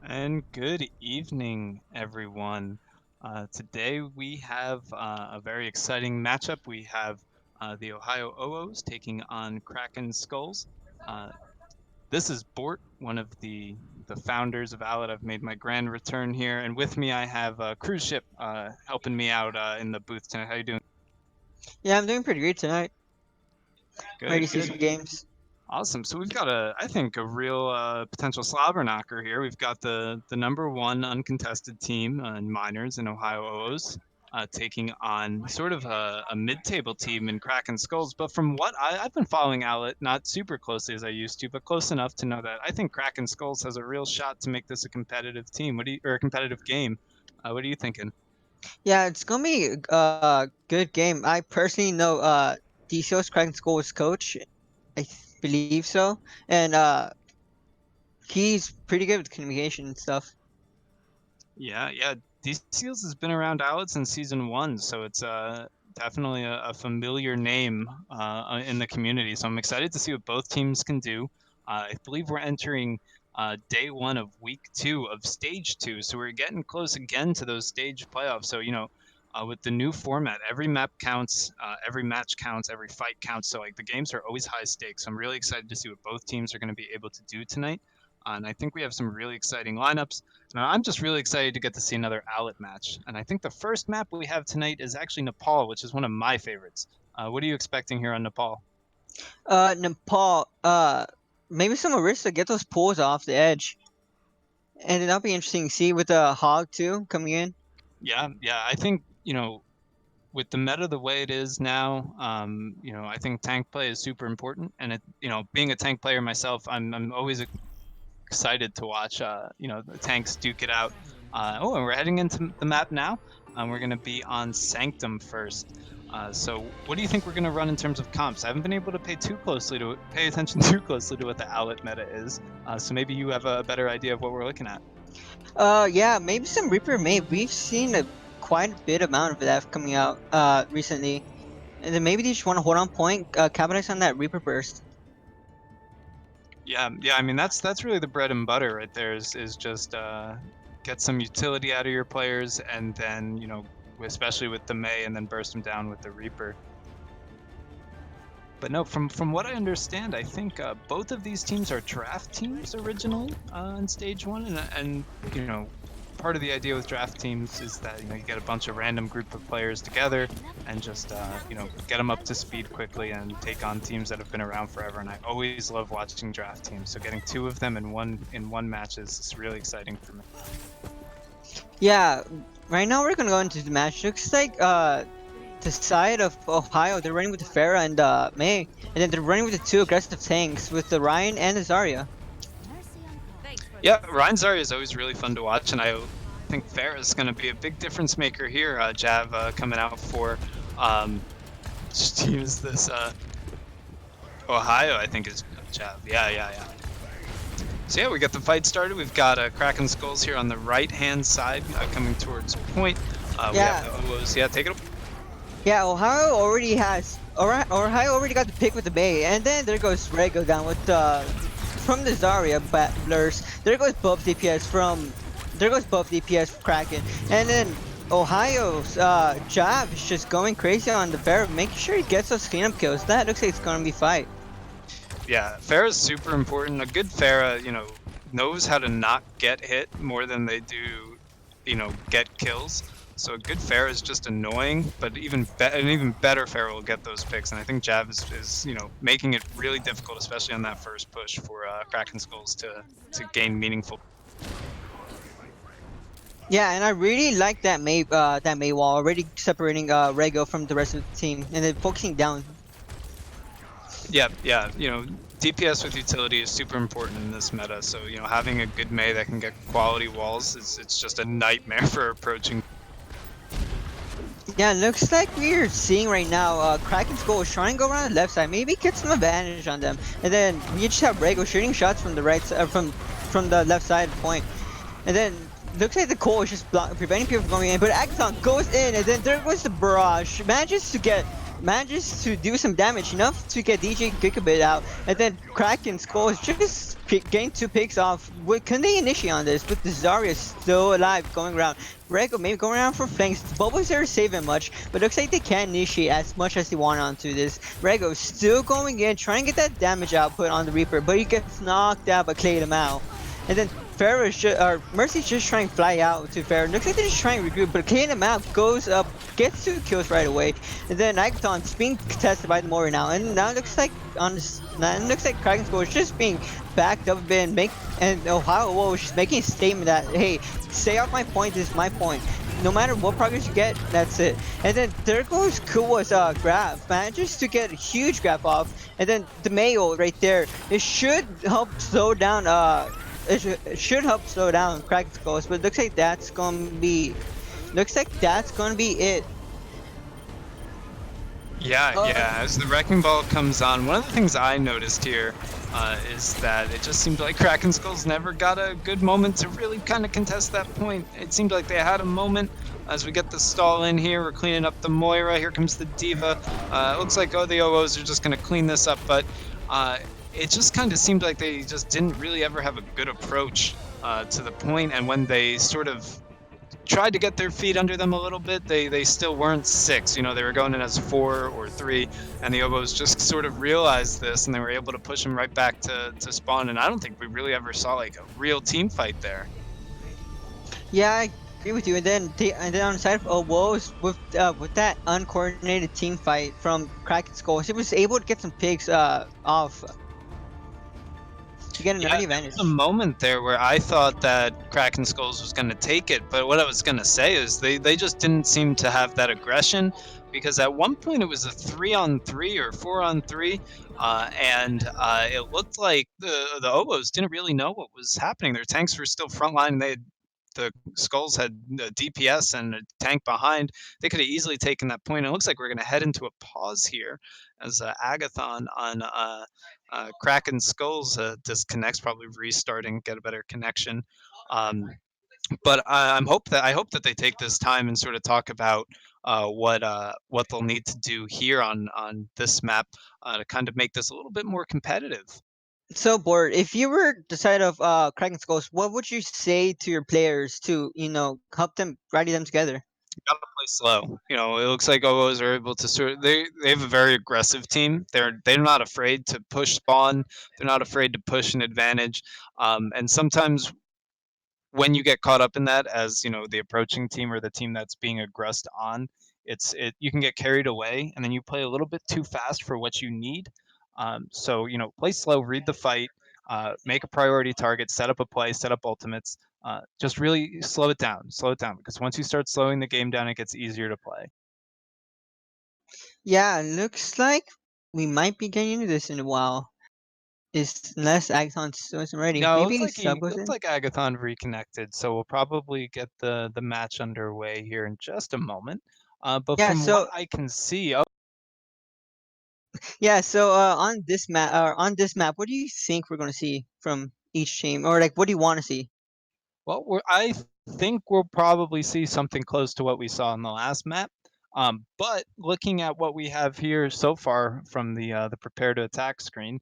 And good evening, everyone. Today we have a very exciting matchup. We have the Ohio OwOs taking on Kraken Skulls. Uh, this is Bort, one of the founders of Owlet. I've made my grand return here, and with me I have a cruise ship helping me out in the booth tonight. How you doing? Yeah, I'm doing pretty great tonight. Ready Good, to see good. some games. Awesome. So we've got I think, a real potential slobber knocker here. We've got the number one uncontested team in minors in Ohio OWOs taking on sort of a mid-table team in Kraken Skulls. But from what I've been following Owlet, not super closely as I used to, but close enough to know that I think Kraken Skulls has a real shot to make this a competitive team. Or a competitive game? What are you thinking? Yeah, it's gonna be a good game. I personally know DCO's Kraken School's coach. Believe so, and he's pretty good with communication and stuff. Yeah, yeah. D-Seals has been around Owlet since season one, so it's definitely a familiar name in the community. So I'm excited to see what both teams can do. I believe we're entering day one of week two of stage two, so we're getting close again to those stage playoffs. So with the new format, every map counts, every match counts, every fight counts. So like the games are always high stakes. So I'm really excited to see what both teams are going to be able to do tonight. And I think we have some really exciting lineups. Now, I'm just really excited to get to see another Owlet match. And I think the first map we have tonight is actually Nepal, which is one of my favorites. What are you expecting here on Nepal? Nepal. Maybe some Orisa get those pulls off the edge, and then that'll be interesting to see with the hog too coming in. Yeah, yeah. I think, with the meta the way it is now, I think tank play is super important. And being a tank player myself, I'm always excited to watch, the tanks duke it out. And we're heading into the map now. We're going to be on Sanctum first. So, what do you think we're going to run in terms of comps? I haven't been able to pay attention too closely to what the Owlet meta is. So maybe you have a better idea of what we're looking at. Yeah, maybe some Reaper May. We've seen quite a bit amount of that coming out recently, and then maybe they just want to hold on point, capitalize on that Reaper burst. Yeah, yeah. I mean, that's really the bread and butter right there. Is just get some utility out of your players, and then especially with the May, and then burst them down with the Reaper. But no, from what I understand, I think both of these teams are draft teams originally in stage one, and part of the idea with draft teams is that you get a bunch of random group of players together and just get them up to speed quickly and take on teams that have been around forever. And I always love watching draft teams, so getting two of them in one match is really exciting for me. Yeah, right now we're gonna go into the match. Looks like the side of Ohio, they're running with the Farah and May, and then they're running with the two aggressive tanks with the Ryan and the Zarya. Yeah, Ryan Zarya is always really fun to watch, and I think Farah is going to be a big difference maker here. Jav coming out for teams this Ohio, I think is Jav. Yeah, yeah, yeah. So yeah, we got the fight started. We've got Kraken Skulls here on the right-hand side coming towards point. We Yeah, have the OWOs. Yeah, take it. yeah. Ohio already got the pick with the May, and then there goes Rego down with from the Zarya blurs. There goes buff DPS from Kraken, and then Ohio's Jab is just going crazy on the Farah, making sure he gets those cleanup kills. That looks like it's gonna be fight. Yeah, Farah's super important. A good Farah, knows how to not get hit more than they do, get kills. So a good Farah is just annoying, but an even better Farah will get those picks. And I think Jav is making it really difficult, especially on that first push for Kraken Skulls to gain meaningful. Yeah, and I really like that May wall already separating Rego from the rest of the team, and then focusing down. Yeah, yeah. DPS with utility is super important in this meta. So having a good May that can get quality walls it's just a nightmare for approaching. Yeah, looks like we're seeing right now Kraken's goal is trying to go around the left side, maybe get some advantage on them, and then we just have Rego shooting shots from the right side, from the left side of the point, and then looks like the core is just preventing people from going in, but Agathon goes in, and then there goes the barrage, manages to get manages to do some damage enough to get DJ Gigabit out, and then Kraken Skull is just getting 2 picks off. Can they initiate on this? But the Zarya is still alive, going around. Rego maybe going around for flanks. Bubbles are saving much, but looks like they can't initiate as much as they want onto this. Rego still going in, trying to get that damage output on the Reaper, but he gets knocked out by Clay him out. And then Pharaoh's Mercy's just trying to fly out to Pharaoh. Looks like they're just trying to regroup, but clearing him out, goes up, gets 2 kills right away. And then Agathon's being contested by the Mori now. And now it looks like Kraken Skull is just being backed up a bit and OwOs just making a statement that, hey, stay off my point, this is my point. No matter what progress you get, that's it. And then there goes Kuwa's grab, manages to get a huge grab off. And then the Mayo right there, it should help slow down it should help slow down Kraken's goals, but it looks like that's gonna be it. Yeah. As the Wrecking Ball comes on, one of the things I noticed here is that it just seemed like Kraken Skulls never got a good moment to really kind of contest that point. It seemed like they had a moment. As we get the stall in here, we're cleaning up the Moira. Here comes the Diva. It looks like, the OwOs are just going to clean this up, but it just kind of seemed like they just didn't really ever have a good approach to the point, and when they sort of tried to get their feet under them a little bit, they still weren't 6. They were going in as 4 or 3, and the OwOs just sort of realized this, and they were able to push them right back to spawn, and I don't think we really ever saw like a real team fight there. Yeah, I agree with you. And then on the side of OwOs, with that uncoordinated team fight from Kraken Skulls, he was able to get some picks off. To get an early advantage. There was a moment there where I thought that Kraken Skulls was going to take it, but what I was going to say is they just didn't seem to have that aggression, because at one point it was a 3-on-3 or 4-on-3, and it looked like the OwOs didn't really know what was happening. Their tanks were still frontline. The Skulls had a DPS and a tank behind. They could have easily taken that point. It looks like we're going to head into a pause here as Agathon on Kraken Skulls disconnects, probably restarting, get a better connection. But I hope that they take this time and sort of talk about what they'll need to do here on this map to kind of make this a little bit more competitive. So bored. If you were the side of Kraken Skulls, what would you say to your players to help them rally them together? You gotta play slow. It looks like OwOs are able to they have a very aggressive team. They're not afraid to push spawn. They're not afraid to push an advantage. And sometimes when you get caught up in that as the approaching team or the team that's being aggressed on, you can get carried away, and then you play a little bit too fast for what you need. So play slow, read the fight, make a priority target, set up a play, set up ultimates. Just really slow it down, because once you start slowing the game down, it gets easier to play. Yeah, looks like we might be getting into this in a while. Unless Agathon isn't ready. No, Maybe it looks like Agathon reconnected, so we'll probably get the match underway here in just a moment. But yeah, from so what I can see, on this map, what do you think we're gonna see from each team, or like what do you want to see? well, I think we'll probably see something close to what we saw in the last map. But looking at what we have here so far from the prepare to attack screen,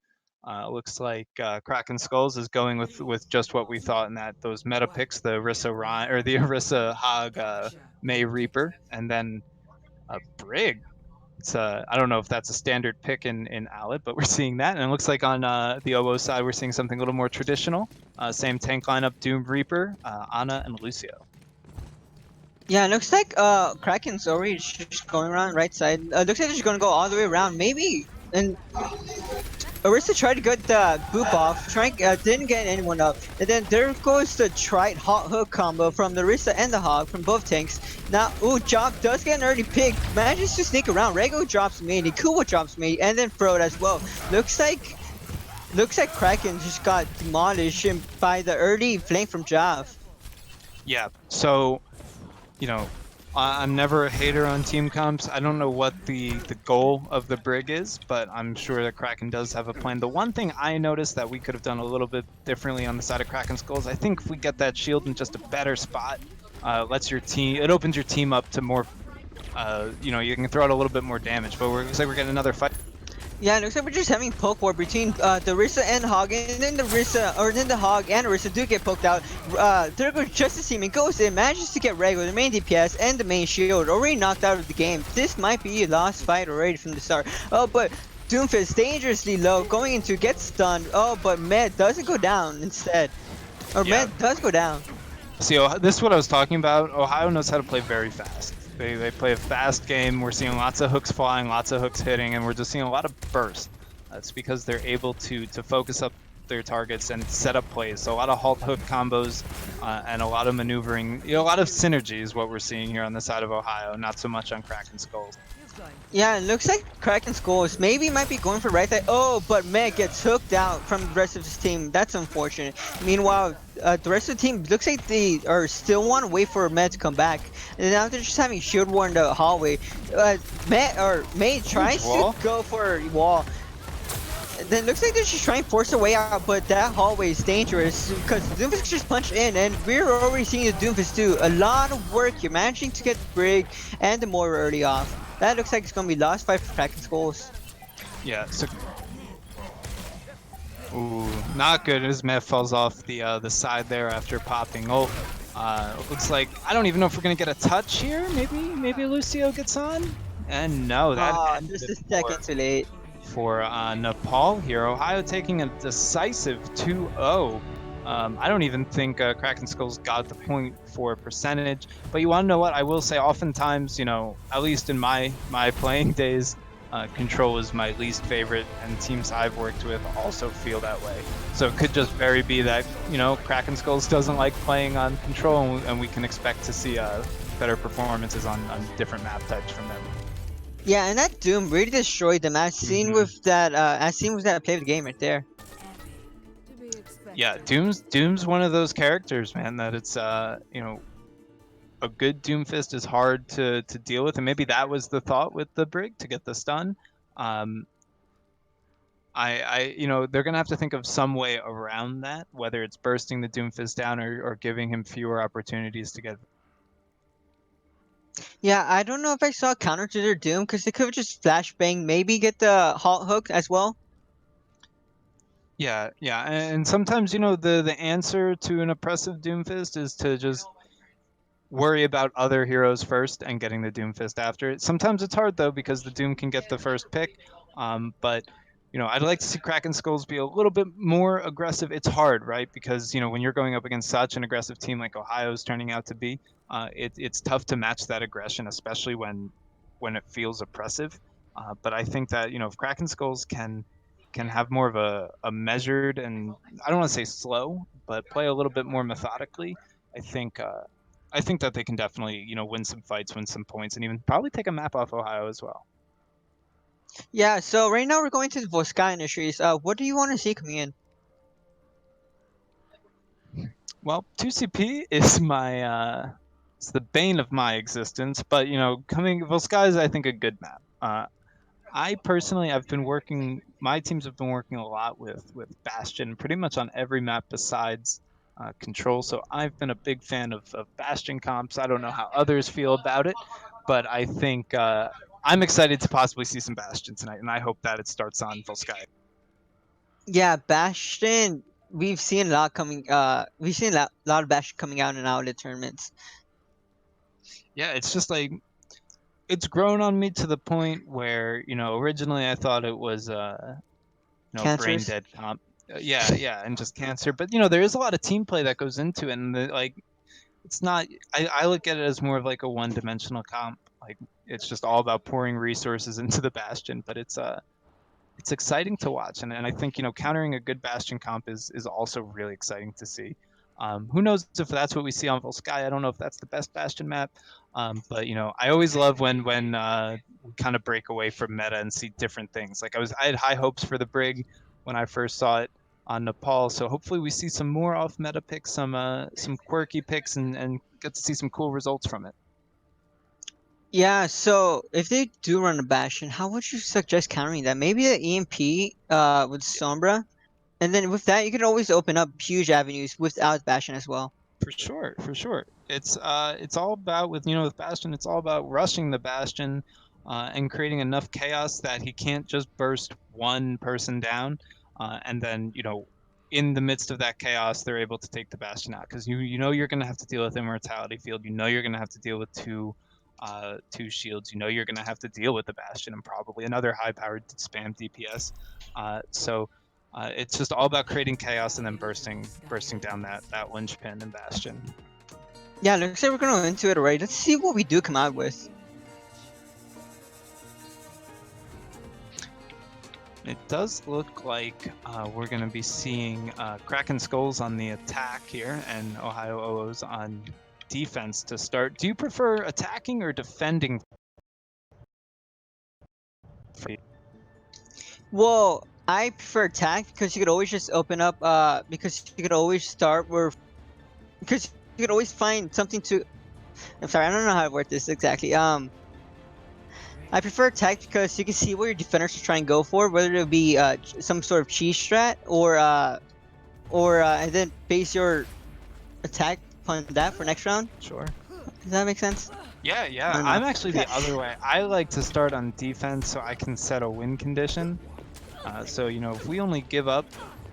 looks like Kraken Skulls is going with just what we thought in those meta picks, the Orisa Ryan or the Orisa Hog May Reaper, and then Brig. It's I don't know if that's a standard pick in Owlet, but we're seeing that, and it looks like on the OwO side we're seeing something a little more traditional. Same tank lineup: Doom Reaper, Ana, and Lucio. Yeah, it looks like Kraken's already just going around right side. Looks like they're just gonna go all the way around, maybe. And Orisa tried to get the boop off, didn't get anyone up. And then there goes the Trite Hot Hook combo from the Orisa and the Hog from both tanks. Now, Job does get an early pick, manages to sneak around. Rego drops melee, Kuwa drops melee, and then Frode as well. Looks like Kraken just got demolished by the early flank from Jav. Yeah, so, I'm never a hater on team comps. I don't know what the goal of the Brig is, but I'm sure that Kraken does have a plan. The one thing I noticed that we could have done a little bit differently on the side of Kraken Skulls, I think if we get that shield in just a better spot, it opens your team up to more you know, you can throw out a little bit more damage. But looks like we're getting another fight. Yeah, it looks like we're just having poke war between the Rissa and Hog, and then the Hog and Rissa do get poked out. There goes Justice Team and goes in, manages to get regular, the main DPS and the main shield already knocked out of the game. This might be a lost fight already from the start. Oh, but Doomfist dangerously low, going into get stunned. Oh, but Med doesn't go down instead. Or Yeah. Med does go down. See, this is what I was talking about. Ohio knows how to play very fast. They play a fast game. We're seeing lots of hooks flying, lots of hooks hitting, and we're just seeing a lot of burst. That's because they're able to focus up their targets and set up plays. So a lot of halt hook combos and a lot of maneuvering. You know, a lot of synergy is what we're seeing here on the side of Ohio. Not so much on Kraken Skulls. Yeah, it looks like Kraken Skulls maybe might be going for right side. Oh, but Meg gets hooked out from the rest of his team. That's unfortunate. Meanwhile, the rest of the team looks like they are still want to wait for Med to come back. And now they're just having Shield War in the hallway. May tries to go for a wall. Then it looks like they're just trying to force their way out, but that hallway is dangerous because Doomfist just punched in, and we're already seeing the Doomfist do a lot of work here, managing to get the Brig and the Moira early off. That looks like it's going to be lost fight for Kraken Skulls. Yeah, so... Ooh, not good as Met falls off the side there after popping ult. Looks like, I don't even know if we're going to get a touch here. Maybe Lucio gets on? And no, that just a second too late. For Nepal here. Ohio taking a decisive 2-0. I don't even think Kraken Skulls got the point for percentage, but you want to know what? I will say oftentimes, you know, at least in my playing days, Control is my least favorite, and teams I've worked with also feel that way. So it could just very be that, you know, Kraken Skulls doesn't like playing on Control, and we can expect to see better performances on different map types from them. Yeah, and that Doom really destroyed them. As seen with that play of the game right there. Yeah, Doom's one of those characters, man, that it's you know, a good Doomfist is hard to deal with, and maybe that was the thought with the Brig to get the stun. You know, they're gonna have to think of some way around that, whether it's bursting the Doomfist down or giving him fewer opportunities to get. Yeah, I don't know if I saw a counter to their Doom because they could have just flashbang, maybe get the halt hook as well. Yeah, and sometimes, you know, the answer to an oppressive Doomfist is to just worry about other heroes first and getting the Doomfist after it. Sometimes it's hard though because the Doom can get the first pick, but you know, I'd like to see Kraken Skulls be a little bit more aggressive. It's hard, right? Because, you know, when you're going up against such an aggressive team like Ohio's turning out to be, it's tough to match that aggression, especially when it feels oppressive. But I think that, you know, if Kraken Skulls can have more of a measured, and I don't want to say slow, but play a little bit more methodically, I think that they can definitely, you know, win some fights, win some points, and even probably take a map off Ohio as well. Yeah, so right now we're going to the Volsky Industries. What do you want to see coming in? Well, 2CP is my it's the bane of my existence, but you know, Volsky is, I think, a good map. I personally, my teams have been working a lot with Bastion, pretty much on every map besides Control. So I've been a big fan of Bastion comps. I don't know how others feel about it, but I think I'm excited to possibly see some Bastion tonight, and I hope that it starts on Volsky. Yeah, Bastion. We've seen a lot coming. We've seen a lot of Bastion coming out in Owlet tournaments. Yeah, it's just like it's grown on me to the point where, you know, originally I thought it was you know, brain dead comp. Yeah, and just cancer. But you know, there is a lot of team play that goes into it, and like, it's not. I look at it as more of like a one-dimensional comp. Like, it's just all about pouring resources into the Bastion. But it's exciting to watch, and I think, you know, countering a good Bastion comp is also really exciting to see. Who knows if that's what we see on Volsky? I don't know if that's the best Bastion map, but you know, I always love when we kind of break away from meta and see different things. Like I had high hopes for the Brig when I first saw it on Nepal, so hopefully we see some more off meta picks, some quirky picks, and get to see some cool results from it. Yeah, so if they do run a Bastion, how would you suggest countering that? Maybe the EMP with Sombra, and then with that you could always open up huge avenues without Bastion as well. For sure. It's all about with Bastion. It's all about rushing the Bastion, and creating enough chaos that he can't just burst one person down, and then in the midst of that chaos, they're able to take the Bastion out because you're going to have to deal with Immortality Field. You know you're going to have to deal with two shields. You know you're going to have to deal with the Bastion and probably another high-powered spam DPS. So. It's just all about creating chaos and then bursting down that linchpin and Bastion. Yeah, looks like we're gonna go into it already. Let's see what we do come out with. It does look like we're going to be seeing Kraken Skulls on the attack here and Ohio OwOs on defense to start. Do you prefer attacking or defending? Well, I prefer attack because you could always just open up. Because you could always start where. Because you could always find something to. I'm sorry, I don't know how to word this exactly. I prefer attack because you can see what your defenders are trying to go for, whether it be some sort of cheese strat or and then base your attack on that for next round. Sure. Does that make sense? Yeah. I'm actually the other way. I like to start on defense so I can set a win condition. So if we only give up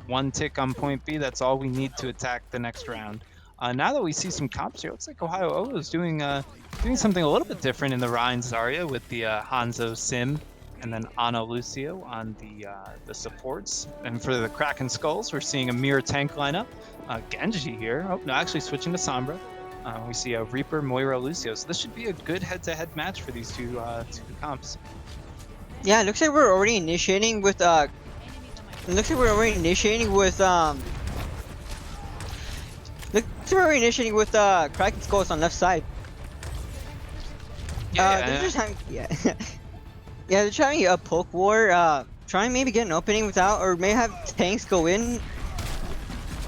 one tick on point B, that's all we need to attack the next round. Now that we see some comps here, it looks like Ohio O is doing something a little bit different in the Rein Zarya with the Hanzo Sim and then Ana Lucio on the supports. And for the Kraken Skulls, we're seeing a mirror tank lineup. Genji here. Oh, no, actually switching to Sombra. We see a Reaper, Moira, Lucio. So this should be a good head-to-head match for these two comps. Yeah, it looks like we're already initiating with Kraken Skulls on left side. They're just having, they're trying a poke war, trying maybe get an opening without, or may have tanks go in.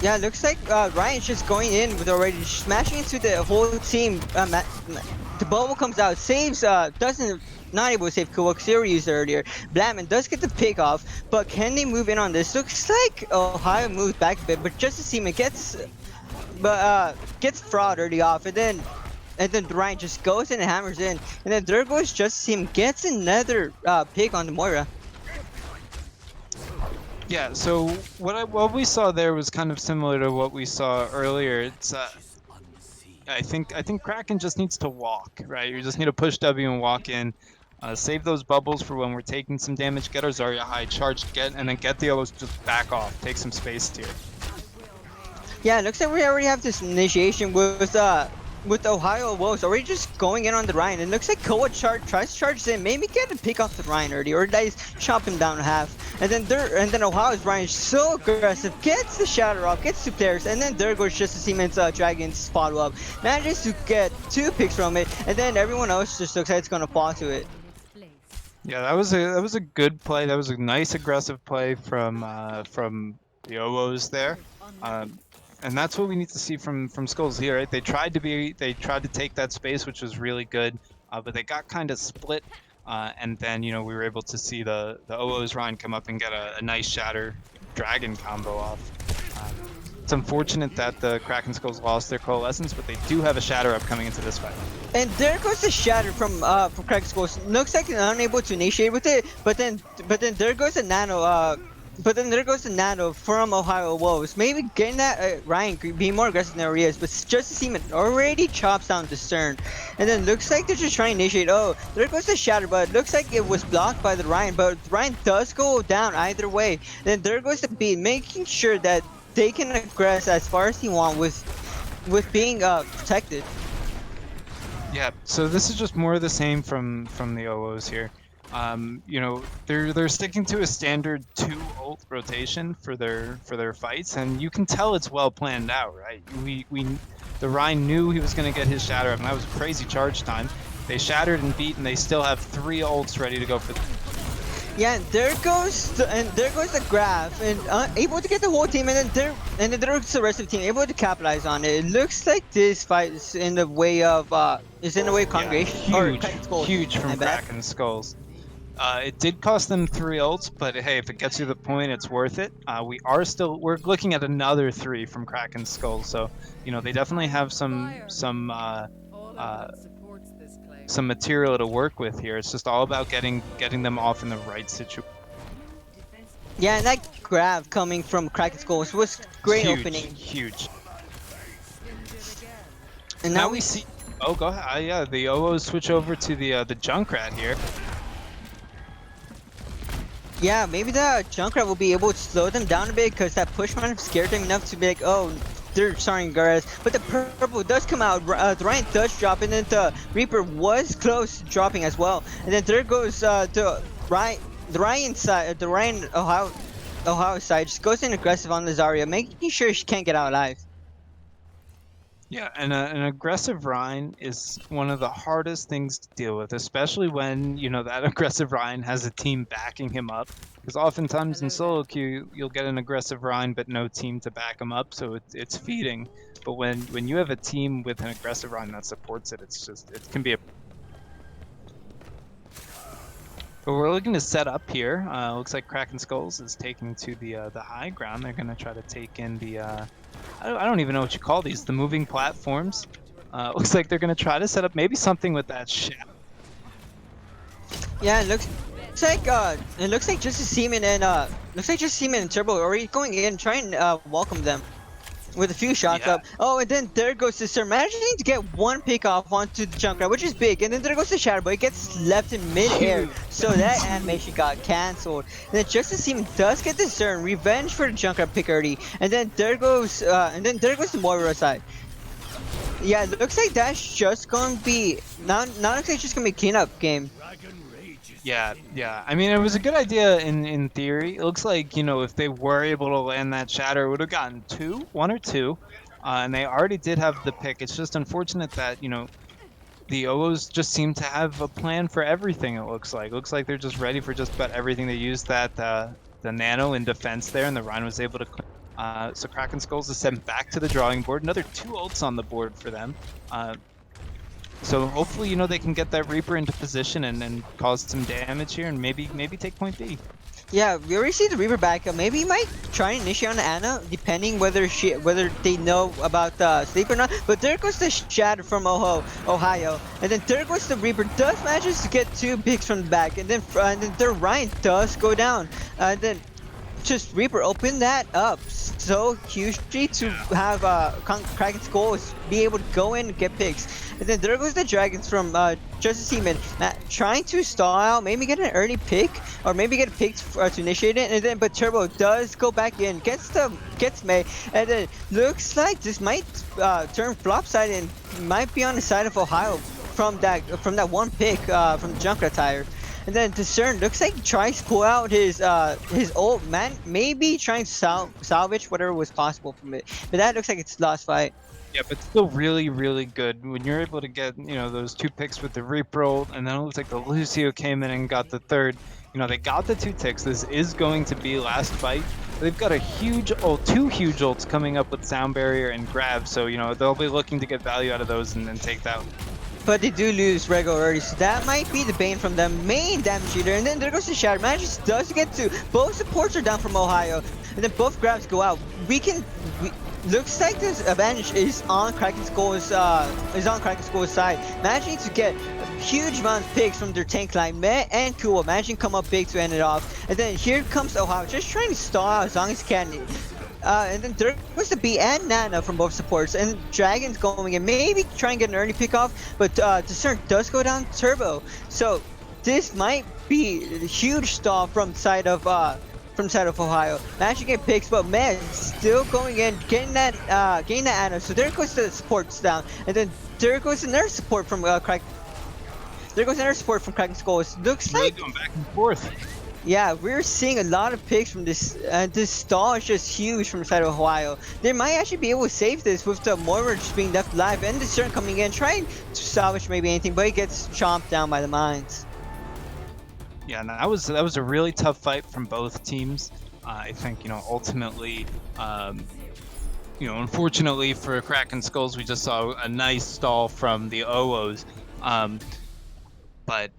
Yeah, it looks like Ryan's just going in with already smashing into the whole team. The bubble comes out, saves, not able to save Kuwak Zero used earlier. Blackman does get the pick off, but can they move in on this? Looks like Ohio moves back a bit, but just to see him, it gets fraud early off, and then Ryan just goes in and hammers in, and then there goes just him gets another pick on the Moira. Yeah, so what we saw there was kind of similar to what we saw earlier. It's I think Kraken just needs to walk, right? You just need to push W and walk in, save those bubbles for when we're taking some damage, get our Zarya high, charge, and then get the OwOs just back off, take some space here. Yeah, it looks like we already have this initiation with Ohio OwOs already just going in on the Ryan. It looks like Koa tries to charge in, maybe get a pick off the Ryan early, or at least chop him down half. And then Ohio's Ryan is so aggressive, gets the shatter off, gets two players, and then there goes just the Siemens Dragon's follow up. Manages to get two picks from it, and then everyone else just looks like it's gonna fall to it. Yeah, that was a good play. That was a nice aggressive play from the OwOs there. And that's what we need to see from Skulls here, right? They tried to take that space, which was really good, but they got kind of split. And then we were able to see the OwOs Ryan come up and get a nice Shatter Dragon combo off. It's unfortunate that the Kraken Skulls lost their Coalescence, but they do have a Shatter up coming into this fight. And there goes the Shatter from Kraken Skulls. Looks like they're unable to initiate with it, but then there goes the Nano. But then there goes the Nano from Ohio OwOs. Maybe getting that Ryan being more aggressive than he is, but just to see him already chops down the Stern. And then looks like they're just trying to initiate. Oh, there goes the Shatter, but it looks like it was blocked by the Ryan. But Ryan does go down either way. Then there goes the beat, making sure that they can aggress as far as they want with being protected. Yeah, so this is just more of the same from the OwOs here. They're sticking to a standard 2 ult rotation for their fights, and you can tell it's well planned out, right? The Ryan knew he was going to get his Shatter up, and that was crazy charge time. They shattered and beat, and they still have 3 ults ready to go for. Yeah, there goes the Graph, and able to get the whole team, and then there goes the rest of the team able to capitalize on it. It looks like this fight is in the way of Congregation. Huge from Kraken Skulls. It did cost them 3 ults, but hey, if it gets you the point, it's worth it. We're looking at another 3 from Kraken Skull, so they definitely have uh, some material to work with here. It's just all about getting them off in the right situation. Yeah, and that grab coming from Kraken Skulls was great Huge, opening. huge. And Now we see. Oh, go ahead. Yeah, the OwOs switch over to the Junkrat here. Yeah, maybe the Junkrat will be able to slow them down a bit because that push might have scared them enough to be like, oh, they're starting Gareth. But the purple does come out, the Ryan does drop, and then the Reaper was close to dropping as well. And then there goes the Ryan side, the Ryan Ohio side just goes in aggressive on the Zarya, making sure she can't get out alive. Yeah, and an aggressive Rhine is one of the hardest things to deal with, especially when that aggressive Rhine has a team backing him up. Because oftentimes in solo queue, you'll get an aggressive Rhine but no team to back him up, so it's feeding. But when you have a team with an aggressive Rhine that supports it, it can be a. But we're looking to set up here. Looks like Kraken Skulls is taking to the high ground. They're gonna try to take in the. I don't even know what you call these. The moving platforms. Looks like they're gonna try to set up maybe something with that shadow. Yeah, it looks like just a Seaman and Turbo are already going in trying to welcome them with a few shots up. Oh, and then there goes the Sir, managing to get one pick off onto the Junkrat, which is big. And then there goes the Shadow Boy, it gets left in mid-air, so that animation got cancelled. And then just as Seaman does get the Sir, revenge for the Junkrat pick early. And then there goes the Moira side. Yeah, it looks like that's just gonna be not looks like it's just gonna be a cleanup game. Yeah. I mean, it was a good idea in theory. It looks like, if they were able to land that shatter, it would have gotten one or two. And they already did have the pick. It's just unfortunate that, the OwOs just seem to have a plan for everything, it looks like. It looks like they're just ready for just about everything. They used the nano in defense there, and the Rhine was able to so Kraken Skulls is sent back to the drawing board. Another 2 ults on the board for them. So hopefully, they can get that Reaper into position and cause some damage here, and maybe take point B. Yeah, we already see the Reaper back up. Maybe he might try and initiate on Anna, depending whether they know about sleep or not. But there goes the Shatter from Ohio, and then there goes the Reaper. Does manage to get 2 picks from the back, and then their Ryan does go down. And then just Reaper open that up so hugely to have Kraken Skulls be able to go in and get picks. And then there goes the Dragons from Justice Seaman, trying to stall out, maybe get an early pick, or maybe get a pick to initiate it. And then, but Turbo does go back in, gets May, and then looks like this might turn flop side and might be on the side of Ohio from that one pick from the Junkrat tire. And then Discern looks like he tries to pull out his ult, man, maybe trying to salvage whatever was possible from it. But that looks like it's lost fight. Yeah, but still really, really good. When you're able to get, those 2 picks with the Reaper ult, and then it looks like the Lucio came in and got the 3rd. They got the 2 ticks. This is going to be last fight. They've got a huge ult, 2 huge ults coming up with Sound Barrier and Grab, so, they'll be looking to get value out of those and then take that. But they do lose Rego already, so that might be the bane from the main damage eater. And then there goes the Shatter. Manages does get 2. Both supports are down from Ohio, and then both grabs go out. Looks like this advantage is on Kraken Skull's side, managing to get a huge amount of picks from their tank line. Meh and Cool managing to come up big to end it off. And then here comes Ohio, just trying to stall out as long as he can. And then there was the B and Nana from both supports, and Dragon's going in, maybe try and get an early pick off, but Discern does go down Turbo. So this might be a huge stall from the side of Ohio. Managing to get picks, but man, still going in, getting that Anna. So there goes the supports down, and then there goes another support from Kraken. There goes another support from Kraken Skulls. Looks really like going back and forth. Yeah, we're seeing a lot of picks from this. This stall is just huge from the side of Ohio. They might actually be able to save this with the Moira just being left alive and the Discern coming in, trying to salvage maybe anything, but he gets chomped down by the mines. Yeah, no, that was a really tough fight from both teams. I think ultimately, unfortunately for Kraken Skulls, we just saw a nice stall from the OwOs. But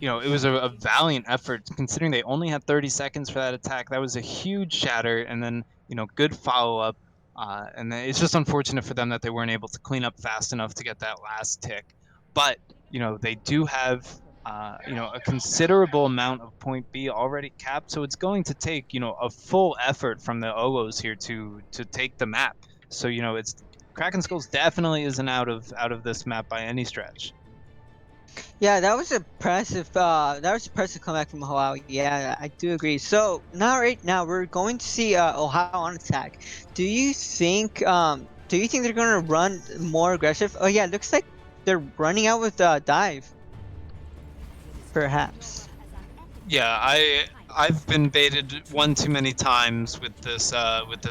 it was a valiant effort considering they only had 30 seconds for that attack. That was a huge shatter, and then good follow up. And then it's just unfortunate for them that they weren't able to clean up fast enough to get that last tick. But they do have a considerable amount of point B already capped, so it's going to take a full effort from the OwOs here to take the map. So it's Kraken Skulls definitely isn't out of this map by any stretch. Yeah, that was impressive. That was impressive comeback from Ohio. Yeah, I do agree. So now, right now, we're going to see Ohio on attack. Do you think they're gonna run more aggressive? Oh yeah, looks like they're running out with dive, perhaps. Yeah, I've been baited one too many times with this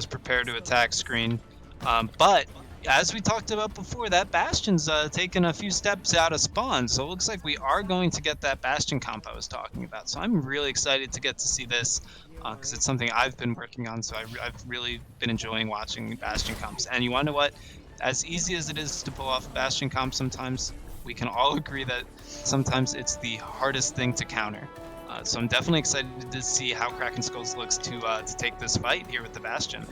prepare to attack screen, but as we talked about before, that Bastion's taken a few steps out of spawn, so it looks like we are going to get that Bastion comp I was talking about. So I'm really excited to get to see this because it's something I've been working on. So I've really been enjoying watching Bastion comps. And you want to know what? As easy as it is to pull off Bastion comp, sometimes we can all agree that sometimes it's the hardest thing to counter. So I'm definitely excited to see how Kraken Skulls looks to take this fight here with the Bastion.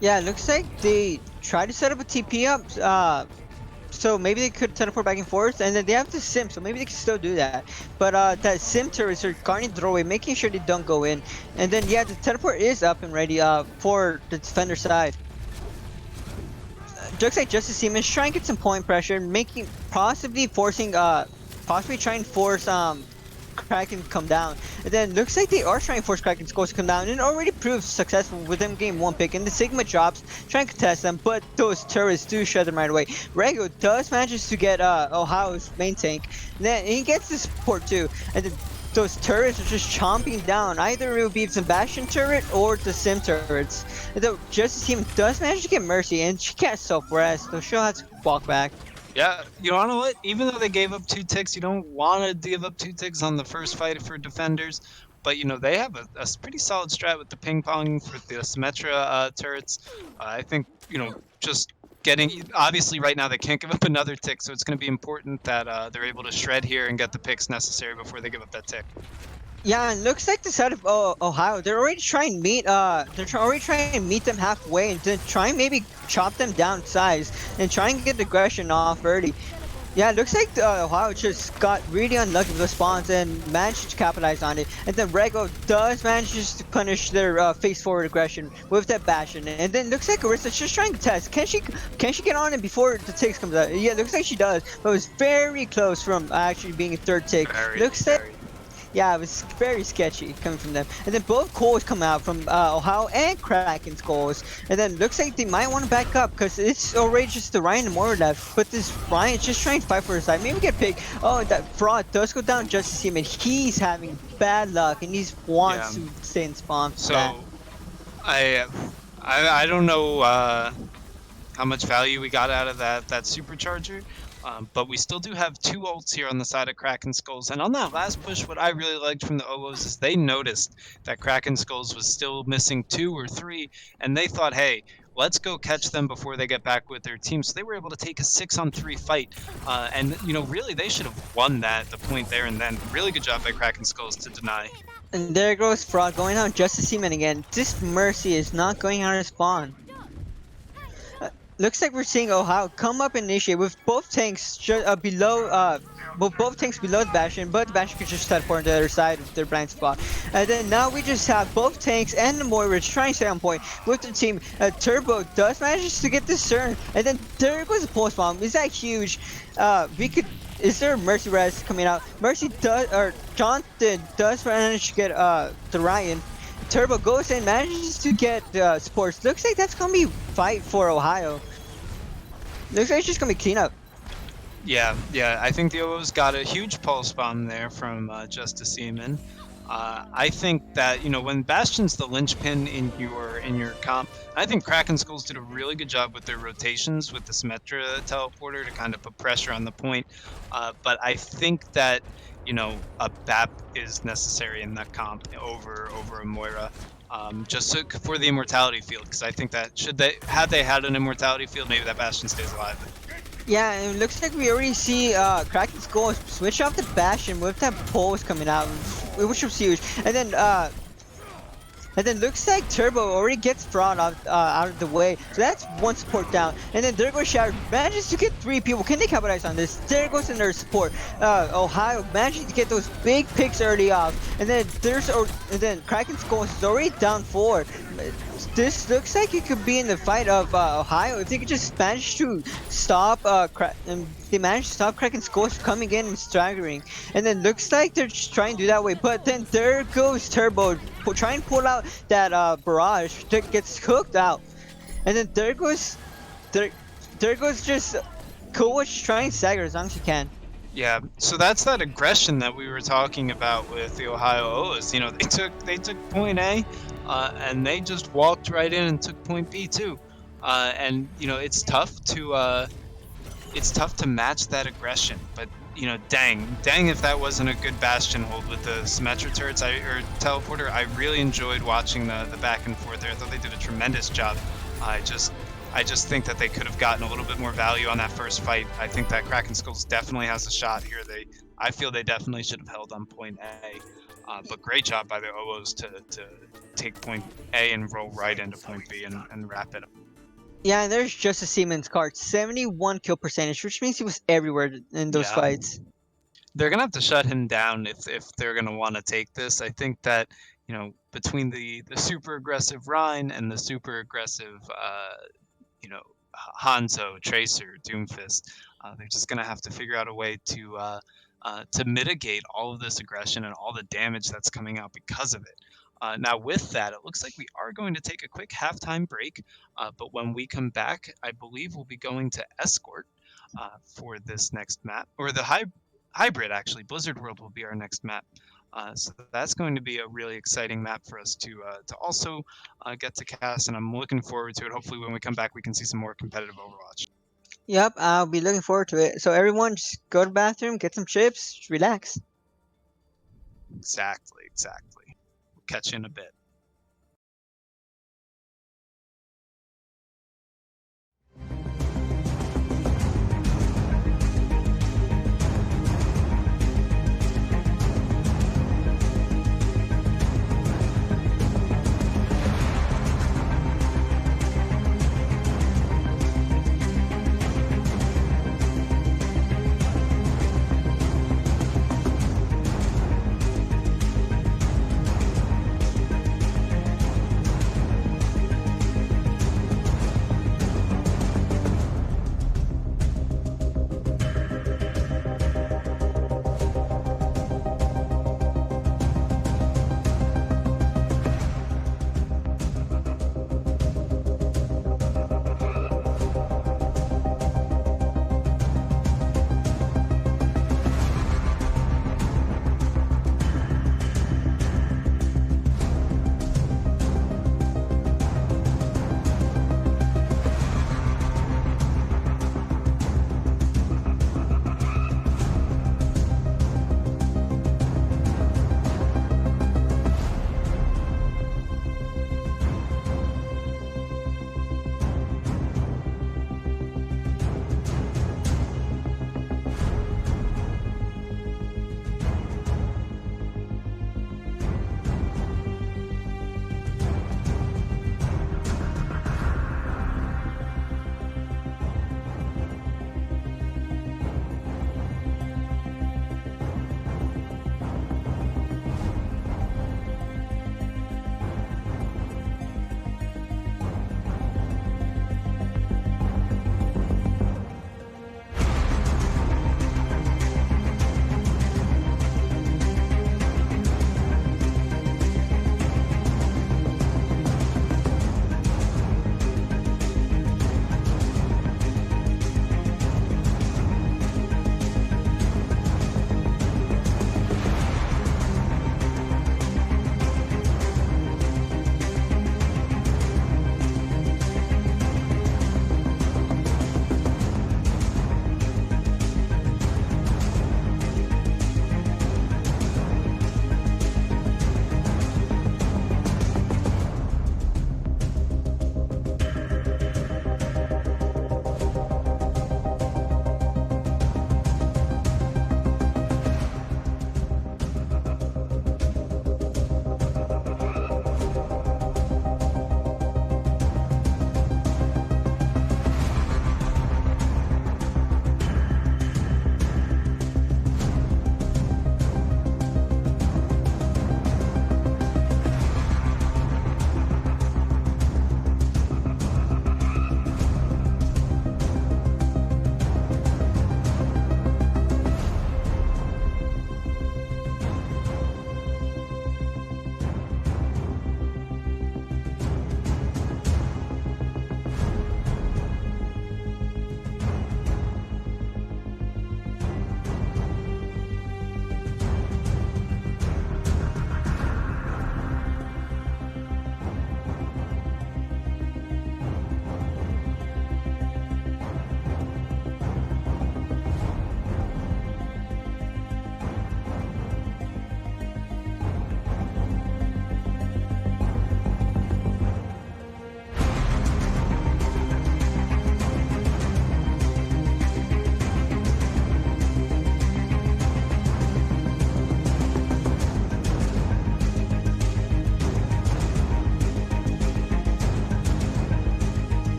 Yeah, it looks like they tried to set up a TP up. So maybe they could teleport back and forth, and then they have the sim, so maybe they can still do that. But that sim turrets are guarding the doorway, making sure they don't go in. And then yeah, the teleport is up and ready for the defender side. Looks like Justice Seaman's trying to get some point pressure, possibly trying to force Kraken to come down. And then looks like they are trying to force Kraken's Skulls to come down, and it already proved successful with them getting one pick. And the Sigma drops, trying to contest them, but those turrets do shut them right away. Rego does manage to get Ohio's main tank, and then he gets the support too. And then those turrets are just chomping down. Either it will be the Bastion turret or the Sim turrets. And the Justice Team does manage to get Mercy, and she can't self-rest, so she'll have to walk back. Yeah, you know what? Even though they gave up 2 ticks, you don't want to give up 2 ticks on the first fight for defenders. But they have a pretty solid strat with the ping pong for the Symmetra turrets. I think just obviously right now they can't give up another tick, so it's going to be important that they're able to shred here and get the picks necessary before they give up that tick. Yeah, and looks like the side of Ohio, they're already trying to meet already trying to meet them halfway, and then try and maybe chop them down size and try and get the aggression off early. Yeah, it looks like Ohio just got really unlucky with the spawns and managed to capitalize on it. And then Rego does manage to punish their face forward aggression with that Bastion. And then looks like Arista's just trying to test. Can she get on it before the ticks comes out? Yeah, looks like she does, but it was very close from actually being a third tick. Yeah, it was very sketchy coming from them. And then both calls come out from Ohio and Kraken's calls. And then looks like they might want to back up because it's already just the Ryan and Moira left. But this Ryan is just trying to fight for his side. Maybe get picked. Oh, that fraud does go down just to see him. And he's having bad luck and he wants to stay in spawn. So, I don't know how much value we got out of that supercharger. But we still do have 2 ults here on the side of Kraken Skulls. And on that last push, what I really liked from the OwOs is they noticed that Kraken Skulls was still missing 2 or 3, and they thought, hey, let's go catch them before they get back with their team. So they were able to take a 6-on-3 fight. And really, they should have won the point there and then. Really good job by Kraken Skulls to deny. And there goes Fraud going on Justice Seaman again. This Mercy is not going out of spawn. Looks like we're seeing Ohio come up and initiate with both tanks below the Bastion, but the Bastion could just teleport on the other side of their blind spot. And then now we just have both tanks and the Moira trying to stay on point with the team. Turbo does manage to get this turn, and then there goes the pulse bomb. Is that huge? Is there a Mercy res coming out? Jonathan does manage to get the Ryan. Turbo goes in, manages to get supports. Looks like that's gonna be fight for Ohio. Looks like it's just gonna be cleanup. Yeah, I think the OwOs got a huge pulse bomb there from Justice Seaman. I think that when Bastion's the linchpin in your comp, I think Kraken Skulls did a really good job with their rotations with the Symmetra teleporter to kind of put pressure on the point. But I think that a BAP is necessary in that comp over a Moira, just for the immortality field. Because I think that had they had an immortality field, maybe that Bastion stays alive. Yeah, and it looks like we already see Kraken's goal switch off the Bastion with that pulse coming out, which was huge. And then looks like Turbo already gets Fraud out of the way. So that's one support down. And then there goes Shadow. Manages to get 3 people. Can they capitalize on this? There goes another support. Ohio managing to get those big picks early off. And then Kraken's goal is already down 4. This looks like it could be in the fight of Ohio if they could just manage to stop they managed to stop Kraken's ghost from coming in and staggering. And then looks like they're just trying to do that way, but then there goes Turbo trying to pull out that barrage that gets cooked out. And then there goes just Kowac trying to stagger as long as he can. Yeah, so that's that aggression that we were talking about with the Ohio OwOs. You know, they took point A, and they just walked right in and took point B too. And you know, it's tough to match that aggression. But you know, dang if that wasn't a good Bastion hold with the Symmetra turrets or teleporter. I really enjoyed watching the back and forth there. I thought they did a tremendous job. I just think that they could have gotten a little bit more value on that first fight. I think that Kraken Skulls definitely has a shot here. I feel they definitely should have held on point A. But great job by the OwOs to take point A and roll right into point B and wrap it up. Yeah, and there's just a Siemens card, 71 kill percentage, which means he was everywhere in those fights. They're gonna have to shut him down if they're gonna want to take this. I think that, you know, between the super aggressive Rhine and the super aggressive you know, Hanzo, Tracer, Doomfist, they're just gonna have to figure out a way to mitigate all of this aggression and all the damage that's coming out because of it. Now with that, it looks like we are going to take a quick halftime break, but when we come back, I believe we'll be going to Escort for this next map, or the hybrid actually. Blizzard World will be our next map. So that's going to be a really exciting map for us to also get to cast, and I'm looking forward to it. Hopefully when we come back we can see some more competitive Overwatch. Yep, I'll be looking forward to it. So everyone just go to the bathroom, get some chips, relax. Exactly. We'll catch you in a bit.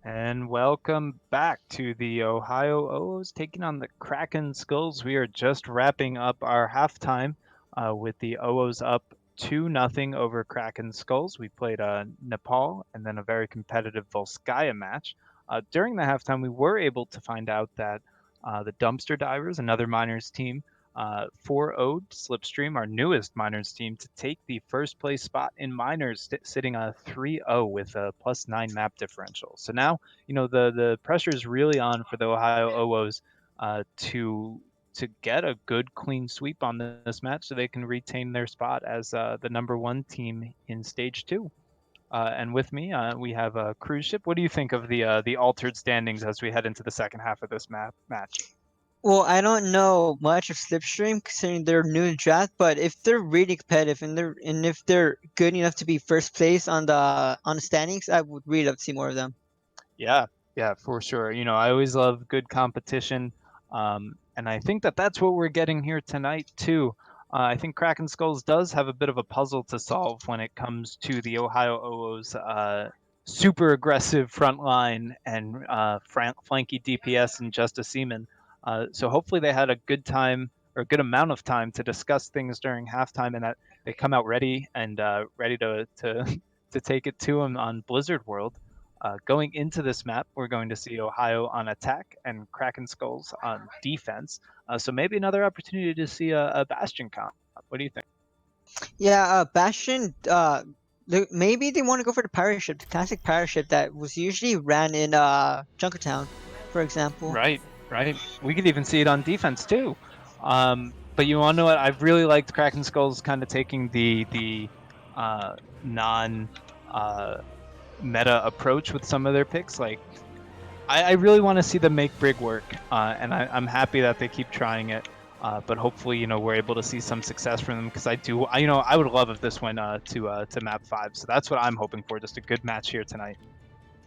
And welcome back to the Ohio OwOs taking on the Kraken Skulls. We are just wrapping up our halftime with the OwOs up 2-0 over Kraken Skulls. We played Nepal and then a very competitive Volskaya match. During the halftime, we were able to find out that the Dumpster Divers, another minors team, 4-0'd Slipstream, our newest minors team, to take the first place spot in minors, sitting on a 3-0 with a +9 map differential. So now, the pressure is really on for the Ohio OwOs to get a good clean sweep on this match so they can retain their spot as the number 1 team in stage 2. And with me, we have a cruise ship. What do you think of the altered standings as we head into the second half of this match? Well, I don't know much of Slipstream considering they're new in draft, but if they're really competitive and if they're good enough to be first place on the standings, I would really love to see more of them. Yeah, yeah, for sure. I always love good competition, and I think that that's what we're getting here tonight too. I think Kraken Skulls does have a bit of a puzzle to solve when it comes to the Ohio OwOs super aggressive front line and flanky DPS and Justice Seaman. So hopefully they had a good time or a good amount of time to discuss things during halftime, and that they come out ready and ready to to take it to them on Blizzard World. Going into this map, we're going to see Ohio on attack and Kraken Skulls on defense. So maybe another opportunity to see a Bastion comp. What do you think? Yeah, Bastion. Maybe they want to go for the pirate ship, the classic pirate ship that was usually ran in Junkertown, for example. Right, right. We could even see it on defense too. But you want to know what? I've really liked Kraken Skulls kind of taking the non meta approach with some of their picks. Like I really want to see them make Brig work, and I'm happy that they keep trying it. But hopefully, we're able to see some success from them because I would love if this went to map 5. So that's what I'm hoping for. Just a good match here tonight.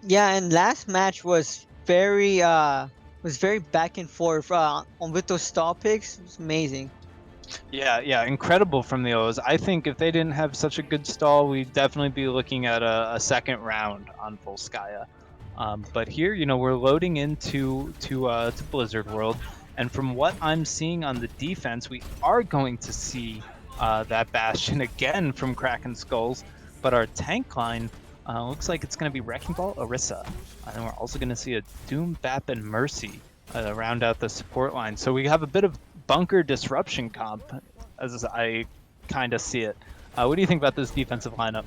Yeah, and last match was very back and forth on with those stall picks. It was amazing. Yeah, yeah, incredible from the O's. I think if they didn't have such a good stall, we'd definitely be looking at a second round on Volskaya. But here, we're loading to Blizzard World, and from what I'm seeing on the defense, we are going to see that Bastion again from Kraken Skulls, but our tank line looks like it's going to be Wrecking Ball, Orisa, and we're also going to see a Doom, Bap, and Mercy round out the support line. So we have a bit of bunker disruption comp, as I kind of see it. What do you think about this defensive lineup?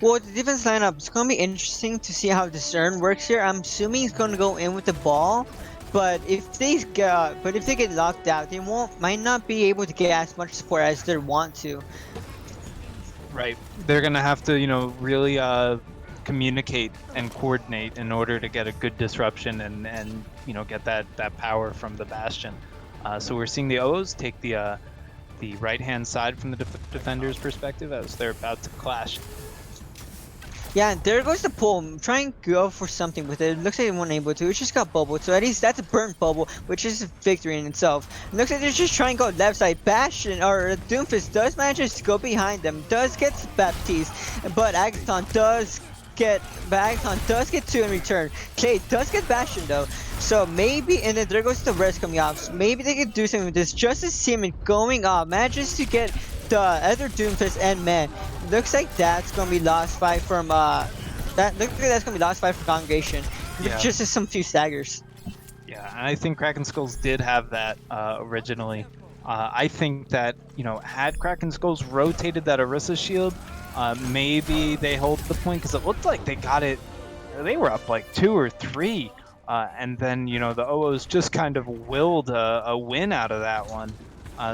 Well, the defense lineup, it's going to be interesting to see how Discern works here. I'm assuming he's going to go in with the ball, but if they get locked out, they might not be able to get as much support as they want to. Right. They're going to have to, really communicate and coordinate in order to get a good disruption and get that power from the Bastion. So we're seeing the OwOs take the right-hand side from the defender's perspective as they're about to clash. Yeah, there goes the pull. Try and go for something with it. It looks like they weren't able to. It just got bubbled. So at least that's a burnt bubble, which is a victory in itself. It looks like they're just trying to go left side. Bastion or Doomfist does manage to go behind them. Does get Baptiste, but Agathon does get 2 in return. Clay does get Bastion though. So maybe, and then there goes the rest coming off. So maybe they could do something with this. Justice Seaman going off manages to get the other Doomfist, and man, looks like that's gonna be lost 5 from Congregation. Yeah. Just as some few staggers. Yeah, and I think Kraken Skulls did have that originally. I think that, had Kraken Skulls rotated that Orisa shield, maybe they hold the point because it looked like they got it. They were up like 2 or 3, and then the OwOs just kind of willed a win out of that one.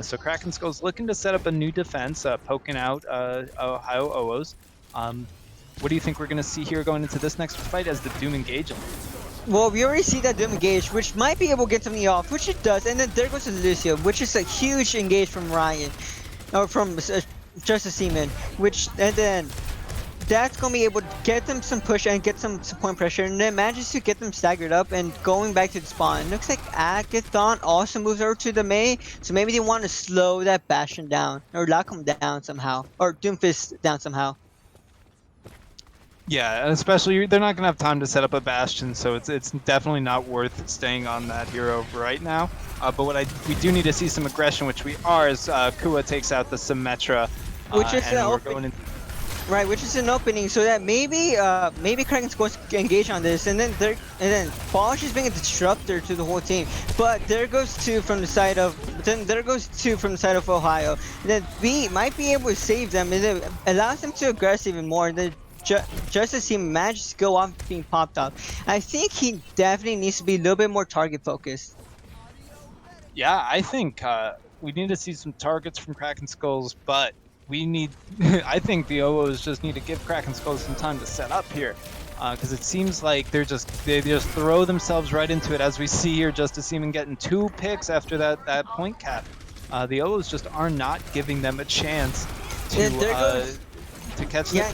So Kraken Skulls looking to set up a new defense, poking out Ohio OwOs. What do you think we're going to see here going into this next fight as the Doom engage them? Well, we already see that Doom engage, which might be able to get something off, which it does, and then there goes Lucio, which is a huge engage from Ryan, or from Justice Seaman, and then that's going to be able to get them some push and get some point pressure, and then manages to get them staggered up and going back to the spawn. It looks like Agathon also moves over to the Mei, so maybe they want to slow that Bastion down, or lock him down somehow, or Doomfist down somehow. Yeah, and especially they're not gonna have time to set up a bastion, so it's definitely not worth staying on that hero right now. But we do need to see some aggression, which we are, as Kua takes out the Symmetra, which is an and we're open. going in. Right, which is an opening, so that maybe Kraken's going to engage on this, and then Polish is being a disruptor to the whole team. But there goes two from the side of Ohio. And then B might be able to save them, and it allows them to aggress even more. And then just as he manages to go off being popped up, I think he definitely needs to be a little bit more target focused. Yeah, I think we need to see some targets from Kraken Skulls, but we need. I think the OwOs just need to give Kraken Skulls some time to set up here, because it seems like they just throw themselves right into it, as we see here. Justice even getting 2 picks after that point cap. The OwOs just are not giving them a chance to catch. Yeah,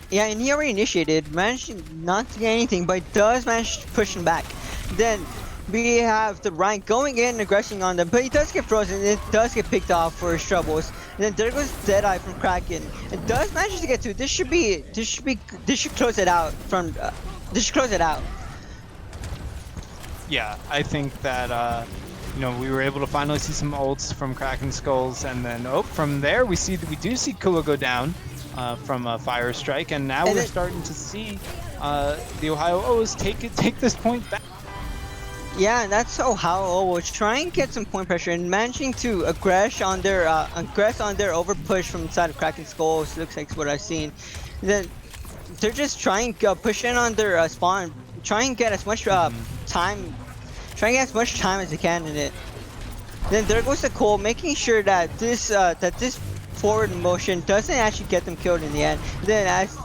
yeah, and he already initiated, managed not to get anything, but does manage to push him back. Then we have the Ryan going in, aggressing on them, but he does get frozen. It does get picked off for his troubles. And then there goes Deadeye from Kraken. It does manage to get to. This should close it out from. This should close it out. Yeah, I think that we were able to finally see some ults from Kraken Skulls, and then from there we do see Kua go down from a Fire Strike, and now we're starting to see the Ohio OwOs take this point back. Yeah, and that's Ohio was trying to get some point pressure and managing to aggress on their over push from the side of Kraken Skulls. Looks like what I've seen. Then they're just trying to push in on their spawn, try and get as much time as they can in it. Then there goes the Cole, making sure that this forward motion doesn't actually get them killed in the end. Then as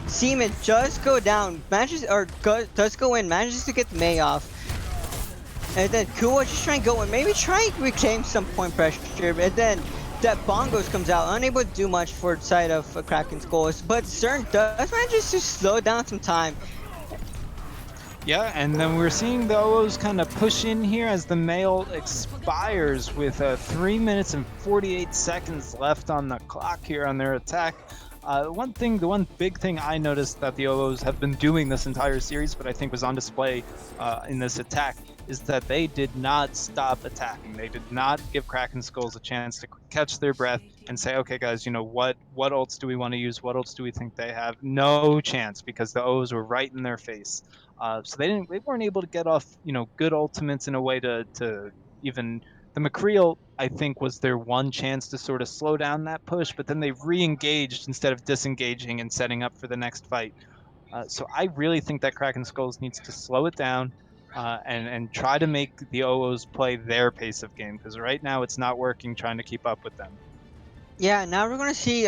Seaman does go down, manages to get the May off. And then Kua just trying to go and maybe try and reclaim some point pressure. And then that Bongos comes out, unable to do much for the side of Kraken Skulls. But CERN does manage to slow down some time. Yeah, and then we're seeing the OwOs kind of push in here as the mail expires with 3 minutes and 48 seconds left on the clock here on their attack. The one big thing I noticed that the OwOs have been doing this entire series, but I think was on display in this attack, is that they did not stop attacking. They did not give Kraken Skulls a chance to catch their breath and say, okay guys, what ults do we want to use? What ults do we think they have? No chance, because the OwOs were right in their face. So they weren't able to get off, good ultimates in a way to even. The McCree, I think, was their one chance to sort of slow down that push, but then they re-engaged instead of disengaging and setting up for the next fight. So I really think that Kraken Skulls needs to slow it down and try to make the OwOs play their pace of game, because right now it's not working trying to keep up with them. Yeah, now we're gonna see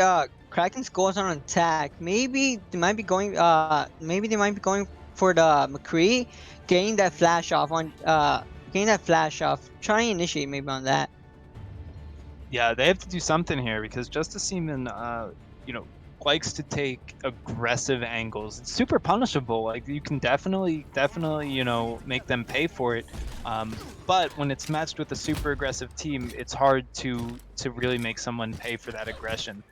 Kraken Skulls on attack. Maybe they might be going for the McCree, getting that flash off. Try and initiate maybe on that. Yeah, they have to do something here, because Justice Seaman, likes to take aggressive angles. It's super punishable. Like, you can definitely, make them pay for it. But when it's matched with a super aggressive team, it's hard to really make someone pay for that aggression.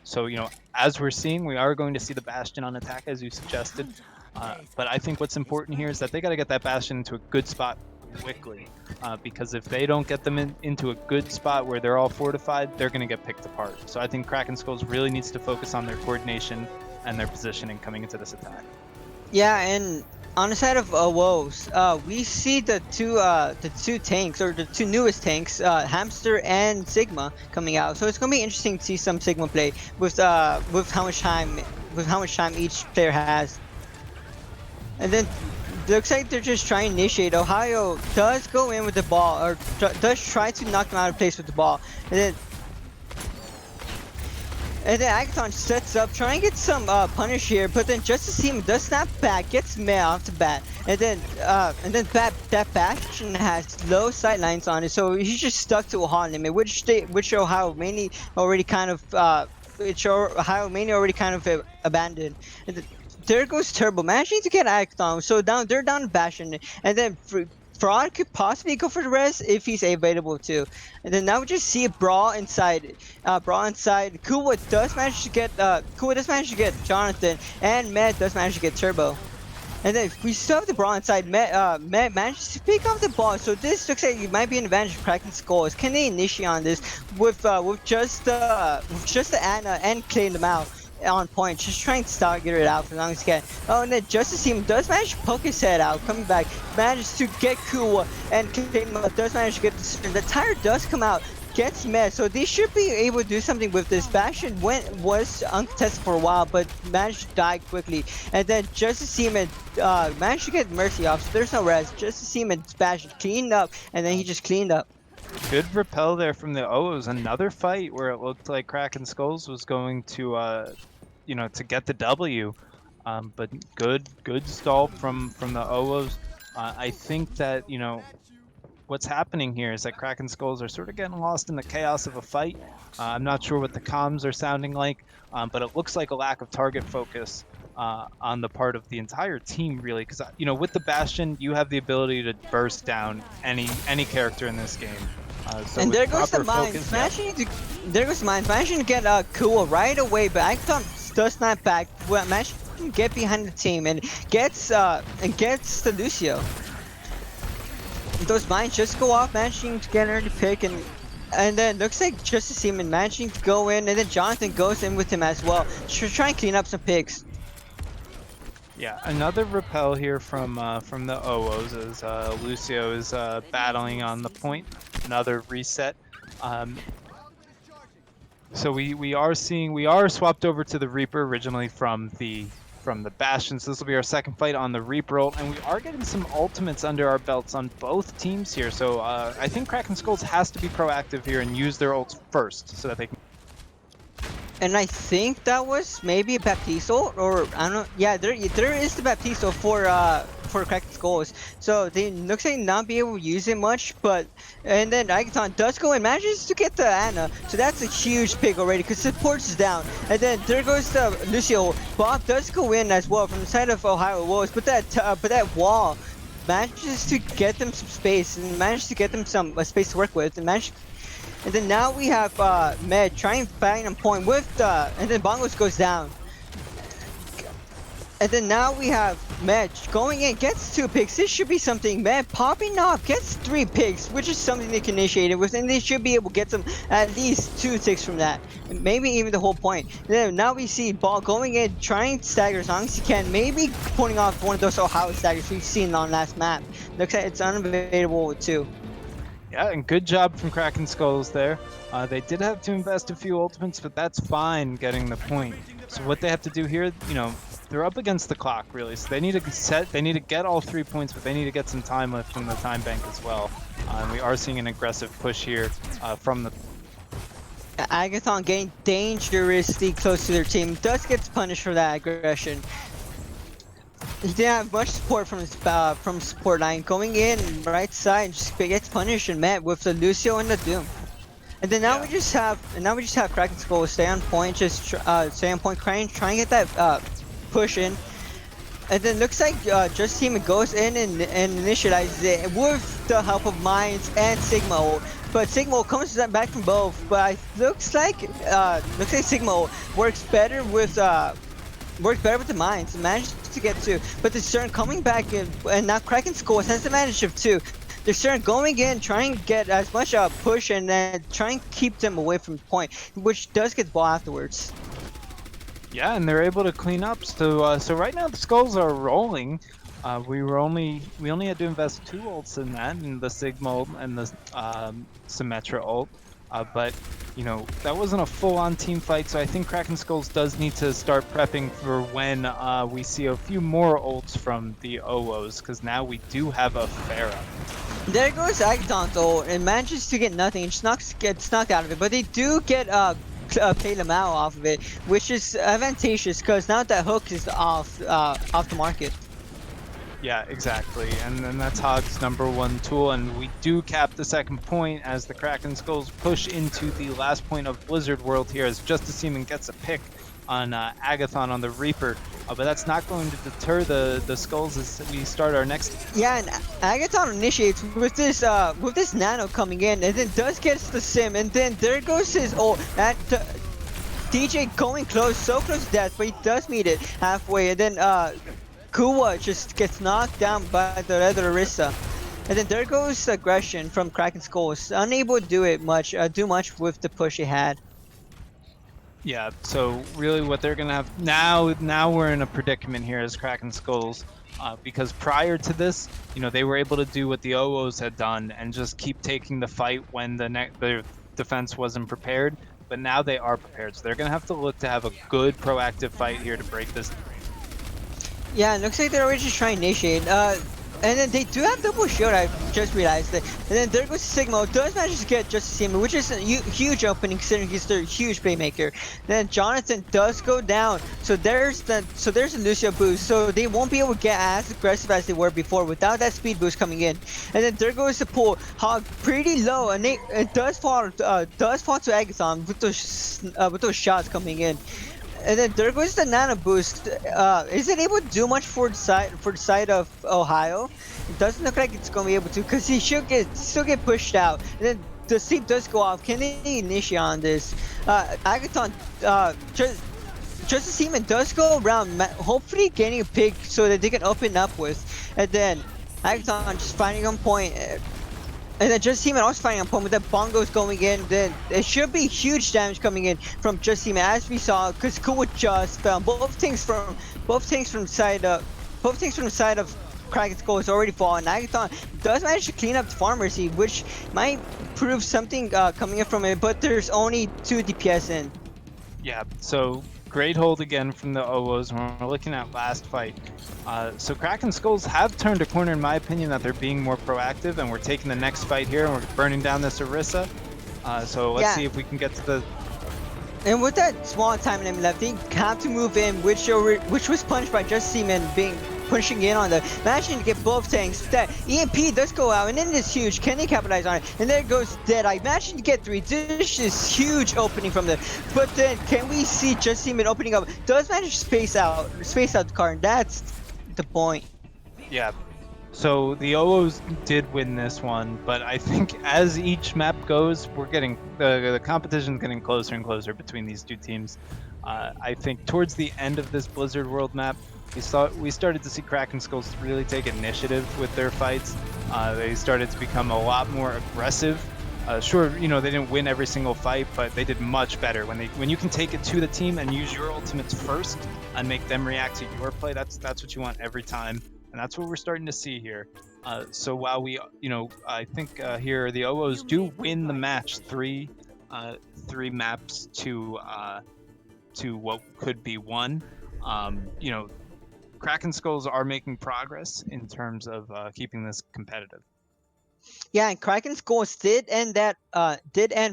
So, as we're seeing, we are going to see the Bastion on attack, as you suggested. But I think what's important here is that they got to get that Bastion into a good spot quickly, because if they don't get them into a good spot where they're all fortified, they're going to get picked apart. So I think Kraken Skulls really needs to focus on their coordination and their positioning coming into this attack. Yeah, and on the side of OwOs, we see the two tanks, or the two newest tanks, Hamster and Sigma, coming out. So it's gonna be interesting to see some Sigma play with how much time each player has. And then looks like they're just trying to initiate. Ohio does go in with the ball, or does try to knock them out of place with the ball, and then Agathon sets up, trying to get some punish here, but then Justice Seaman does snap back, gets May off the bat, and then that Bastion has low sightlines on it, so he's just stuck to a hard limit, which Ohio mainly already kind of abandoned. And there goes Turbo, managing to get Agathon, so they're down Bastion, and then Fraud could possibly go for the res if he's available too. And then now we just see a brawl inside. Kuwa does manage to get Jonathan, and Med does manage to get Turbo. And then we still have the brawl inside. Met manages to pick up the ball, so this looks like it might be an advantage for Kraken Skulls. Can they initiate on this with just the Ana and clean them out on point, just trying to stagger it out for as long as he can. Oh, and then Justice Team does manage to poke his head out, coming back, manages to get Kuwa and clean him up, does manage to get the tire does come out. Gets met, so they should be able to do something with this. Bastion was uncontested for a while, but managed to die quickly. And then Justice Seaman managed to get Mercy off, so there's no res. Justice Seaman Bastion cleaned up, and then he just cleaned up. Good repel there from the OwOs. Another fight where it looked like Kraken Skulls was going to, you know, to get the W. But good stall from the OwOs. I think that, you know, what's happening here is that Kraken Skulls are sort of getting lost in the chaos of a fight. I'm not sure what the comms are sounding like, but it looks like a lack of target focus on the part of the entire team, really. Because, you know, with the Bastion, you have the ability to burst down any character in this game. So and there goes the Mines. There goes the Mines. Managing to get Kuwa right away, but Icon does not back. Managing to get behind the team and gets the Lucio. Those mines just go off, managing to get an early pick, and then looks like Justice Seaman managing to go in, and then Jonathan goes in with him as well to try and clean up some picks. Yeah, another repel here from the OwOs as Lucio is battling on the point. Another reset. So we are swapped over to the Reaper originally from the Bastion, so this will be our second fight on the Reaper ult, and we are getting some ultimates under our belts on both teams here, so I think Kraken Skulls has to be proactive here and use their ults first so that they can... And I think that was maybe a Baptiste ult, or I don't know. Yeah, there is the Baptiste ult for Kraken Skulls, so they looks like not be able to use it much, but and then Iketon does go and manages to get the Ana, so that's a huge pick already because support is down, and then there goes the Lucio. Bob does go in as well from the side of OwOs, but that wall manages to get them some space and manages to get them some space to work with, and then now we have Med trying to find a point with and then Bongos goes down. And then now we have Med going in, gets 2 picks. This should be something. Med popping off, gets 3 picks, which is something they can initiate it with, and they should be able to get some at least 2 ticks from that. Maybe even the whole point. And then now we see Ball going in, trying to stagger as long as he can, maybe pulling off one of those Ohio staggers we've seen on last map. Looks like it's unavailable too. Yeah, and good job from Kraken Skulls there. They did have to invest a few ultimates, but that's fine getting the point. So what they have to do here, you know, they're up against the clock, really. So they need to get all 3 points, but they need to get some time left in the time bank as well. And we are seeing an aggressive push here from the... Agathon getting dangerously close to their team. Does get punished for that aggression. He didn't have much support from support line. Going in right side, just gets punished and met with the Lucio and the Doom. And then now we just have Kraken Skull stay on point, just stay on point, trying to get that push in. And then looks like Just Team goes in and initializes it with the help of Mines and Sigma ult. But Sigma ult comes back from both. But looks like Sigma ult works better with the Mines. Manages to get 2. But the Stern coming back in, and now Kraken Skull has the advantage of 2. The Stern going in, trying to get as much push and then trying to keep them away from the point, which does get the ball afterwards. Yeah, and they're able to clean up. So so right now the Skulls are rolling. We only had to invest 2 ults in that, in the Sigma ult and the Symmetra ult. But you know, that wasn't a full-on team fight, so I think Kraken Skulls does need to start prepping for when we see a few more ults from the OwOs, because now we do have a Pharah. There goes Agdon's ult, and manages to get nothing, and gets knocked out of it, but they do get Play Lamau off of it, which is advantageous because now that hook is off the market. Yeah, exactly, and that's Hog's #1 tool, and we do cap the second point as the Kraken Skulls push into the last point of Blizzard World here as Justice Seaman gets a pick on Agathon on the Reaper, but that's not going to deter the Skulls as we start our next. Yeah, and Agathon initiates with this nano coming in, and then does gets the sim, and then there goes his ult. That DJ going close, so close to death, but he does meet it halfway, and then Kuwa just gets knocked down by the other Orisa. And then there goes aggression from Kraken Skulls, unable to do much with the push he had. Yeah, so really what they're gonna have now we're in a predicament here as Kraken Skulls, because prior to this, they were able to do what the OwOs had done and just keep taking the fight when their defense wasn't prepared. But now they are prepared, so they're gonna have to look to have a good proactive fight here to break this. Yeah, it looks like they're already just trying to initiate. And then they do have double shield, I just realized it. And then there goes Sigma, does manage to get Justice Demon, which is a huge opening considering he's their huge playmaker. Then Jonathan does go down, so there's a Lucio boost, so they won't be able to get as aggressive as they were before without that speed boost coming in. And then there goes the pull, Hog pretty low, and it does fall to Agathon with those shots coming in. And then there goes the nano boost. Is it able to do much for the side of Ohio? It doesn't look like it's gonna be able to, because he still get pushed out. And then the sleep does go off. Can they initiate on this? Agathon, Justice Demon does go around, hopefully getting a pick so that they can open up with. And then Agathon just finding on point. And then Just Demon also fighting on point with the bongos going in. Then it should be huge damage coming in from Just Demon, as we saw, because Kuwa just fell. Both things from the side of Kraken Skull is already fallen. Agathon does manage to clean up the pharmacy, which might prove something coming in from it, but there's only 2 DPS in. Yeah, so great hold again from the OwOs. We're looking at last fight. So Kraken Skulls have turned a corner, in my opinion, that they're being more proactive, and we're taking the next fight here, and we're burning down this Orisa. So let's see if we can get to the... And with that small time limit left, they have to move in, which was punished by Just Demon pushing in on the managing to get both tanks. That EMP does go out, and then it's huge. Can they capitalize on it? And there goes Deadeye, managing to get 3. This is huge opening from them. But then can we see Just Demon opening up? Does manage to space out the car, and that's the point. Yeah. So the OwOs did win this one, but I think as each map goes, we're getting the competition's getting closer and closer between these two teams. I think towards the end of this Blizzard World map, we started to see Kraken Skulls really take initiative with their fights. They started to become a lot more aggressive. Sure, they didn't win every single fight, but they did much better when you can take it to the team and use your ultimates first and make them react to your play. That's what you want every time, and that's what we're starting to see here. So while I think here the OwOs do win the match 3 maps to what could be 1. Kraken Skulls are making progress in terms of keeping this competitive. Yeah, and Kraken Skulls did end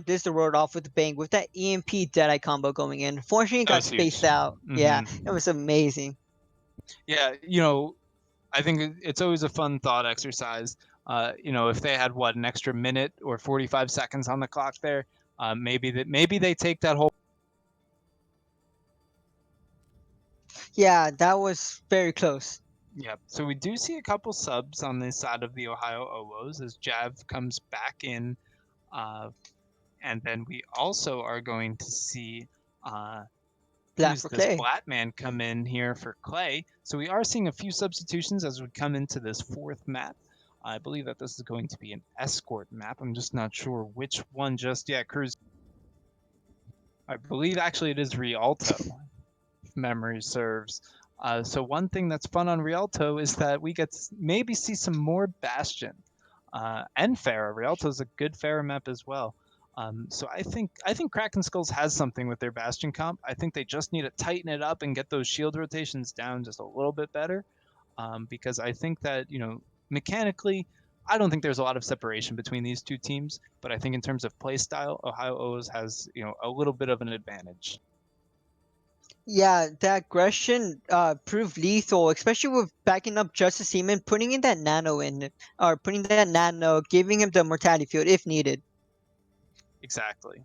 Blizzard World off with a bang with that EMP Deadeye combo going in. Fortunately, it got spaced out. Mm-hmm. Yeah, it was amazing. Yeah, I think it's always a fun thought exercise. If they had an extra minute or 45 seconds on the clock there, maybe they take that whole. Yeah, that was very close. Yeah, so we do see a couple subs on this side of the Ohio OwOs as Jav comes back in, and then we also are going to see this Blatman come in here for Clay. So we are seeing a few substitutions as we come into this 4th map. I believe that this is going to be an escort map. I'm just not sure which one just yet. Cruz. I believe actually it is Rialto, if memory serves. So one thing that's fun on Rialto is that we get to maybe see some more Bastion and Pharah. Rialto is a good Pharah map as well. So I think Kraken Skulls has something with their Bastion comp. I think they just need to tighten it up and get those shield rotations down just a little bit better, because I think that mechanically, I don't think there's a lot of separation between these two teams. But I think in terms of play style, Ohio OwOs has a little bit of an advantage. Yeah, that aggression proved lethal, especially with backing up Justice Demon, putting in that nano giving him the mortality field if needed. Exactly.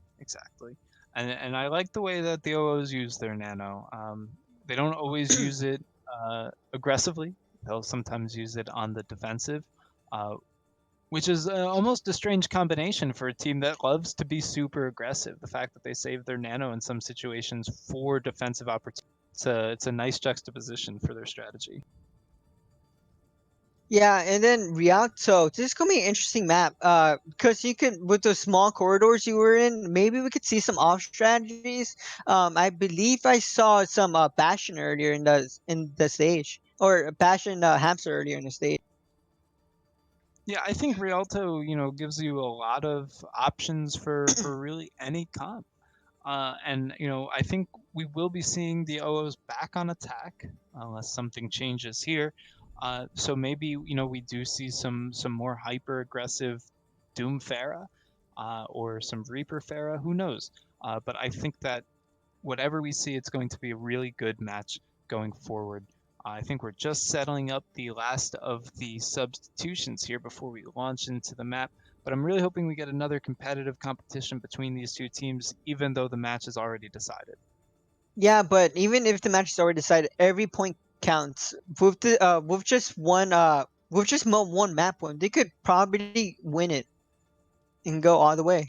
And I like the way that the OOs use their nano. They don't always use it aggressively. They'll sometimes use it on the defensive, uh, which is almost a strange combination for a team that loves to be super aggressive. The fact that they save their nano in some situations for defensive opportunities, it's a nice juxtaposition for their strategy. Yeah, and then Rialto, this is gonna be an interesting map. Because you could with those small corridors you were in, maybe we could see some off strategies. I believe I saw some Bastion earlier in the stage, or Bastion Hamster earlier in the stage. Yeah, I think Rialto, gives you a lot of options for really any comp. And I think we will be seeing the OOs back on attack unless something changes here. So maybe we do see some more hyper aggressive Doom Pharah or some Reaper Pharah. Who knows? But I think that whatever we see, it's going to be a really good match going forward. I think we're just settling up the last of the substitutions here before we launch into the map. But I'm really hoping we get another competitive competition between these two teams, even though the match is already decided. Yeah, but even if the match is already decided, every point counts. With just one map win, they could probably win it and go all the way.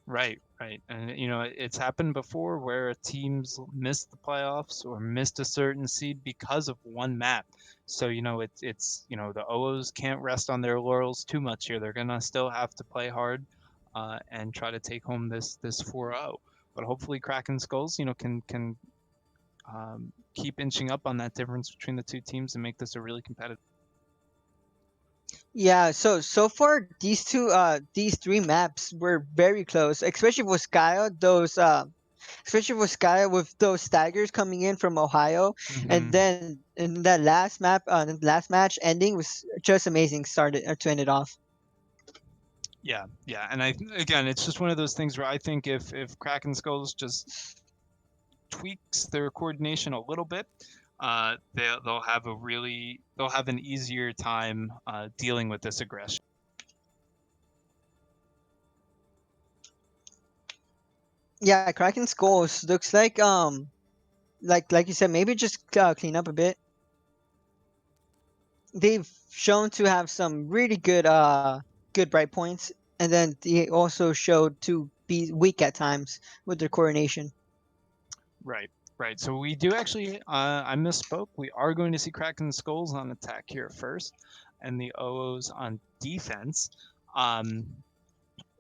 Right, right. And it's happened before where teams missed the playoffs or missed a certain seed because of one map. So, it's the OOs can't rest on their laurels too much here. They're gonna still have to play hard and try to take home this 4-0. But hopefully Kraken Skulls, can keep inching up on that difference between the two teams and make this a really competitive. Yeah, so far these three maps were very close, especially with Skya with those staggers coming in from Ohio, and Hmm. then in that last map, the last match ending was just amazing. Started to end it off. Yeah, yeah, and again, it's just one of those things where I think if Kraken Skulls just tweaks their coordination a little bit, they'll have an easier time dealing with this aggression. Yeah, Kraken Skulls looks like you said, maybe just clean up a bit. They've shown to have some really good bright points, and then they also showed to be weak at times with their coordination. Right, right. So we do actually. I misspoke. We are going to see Kraken Skulls on attack here first, and the OOs on defense. Um,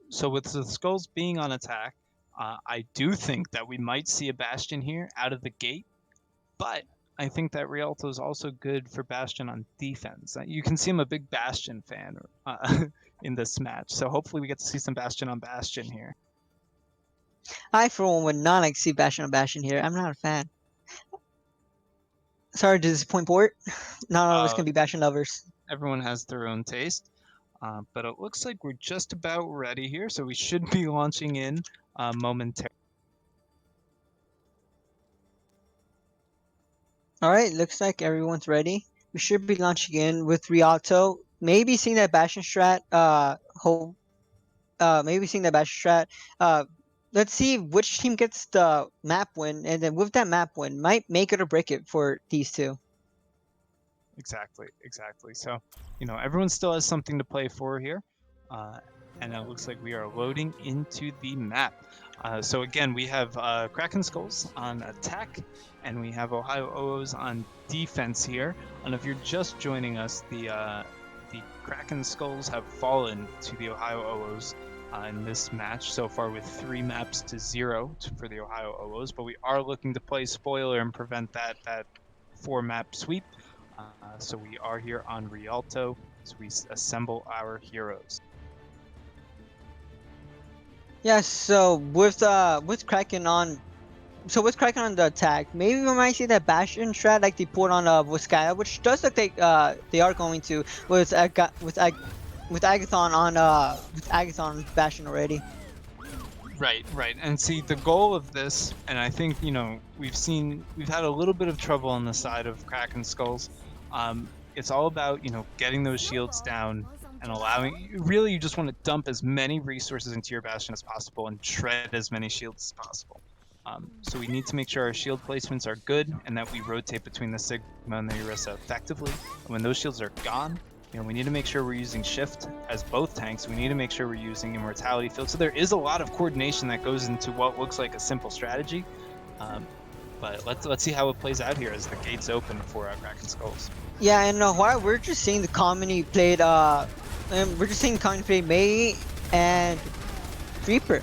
so with the Skulls being on attack, I do think that we might see a Bastion here out of the gate. But I think that Rialto is also good for Bastion on defense. You can see I'm a big Bastion fan in this match, so hopefully we get to see some Bastion on Bastion here. I, for one, would not like to see Bastion on Bastion here. I'm not a fan. Sorry to disappoint Port. Not all of us Uh, can be Bastion lovers. Everyone has their own taste, but it looks like we're just about ready here, so we should be launching in momentarily. Alright, looks like everyone's ready. We should be launching in with Rialto. Maybe seeing that Bastion strat, maybe seeing that Bastion strat. Uh, let's see which team gets the map win, and then with that map win, might make it or break it for these two. Exactly, exactly. So, everyone still has something to play for here. Uh, and it looks like we are loading into the map. So again, we have Kraken Skulls on attack, and we have Ohio OOs on defense here. And if you're just joining us, the Kraken Skulls have fallen to the Ohio OOs in this match so far with 3 maps to 0 for the Ohio OOs. But we are looking to play spoiler and prevent that 4-map sweep. So we are here on Rialto, so we assemble our heroes. Yeah, so with Kraken on the attack, maybe we might see that Bastion strat like they put on Voskaya, which does look like they are going to with Agathon on with Agathon Bastion already. Right, right. And see, the goal of this, and I think, we've had a little bit of trouble on the side of Kraken Skulls. It's all about, getting those shields down and allowing really you just want to dump as many resources into your bastion as possible and shred as many shields as possible. So we need to make sure our shield placements are good and that we rotate between the Sigma and the Orisa effectively. And when those shields are gone, we need to make sure we're using Shift as both tanks. We need to make sure we're using Immortality Field. So there is a lot of coordination that goes into what looks like a simple strategy. But let's see how it plays out here as the gates open for Kraken Skulls. Yeah, and while we're just seeing the commonly played, Mei and Reaper.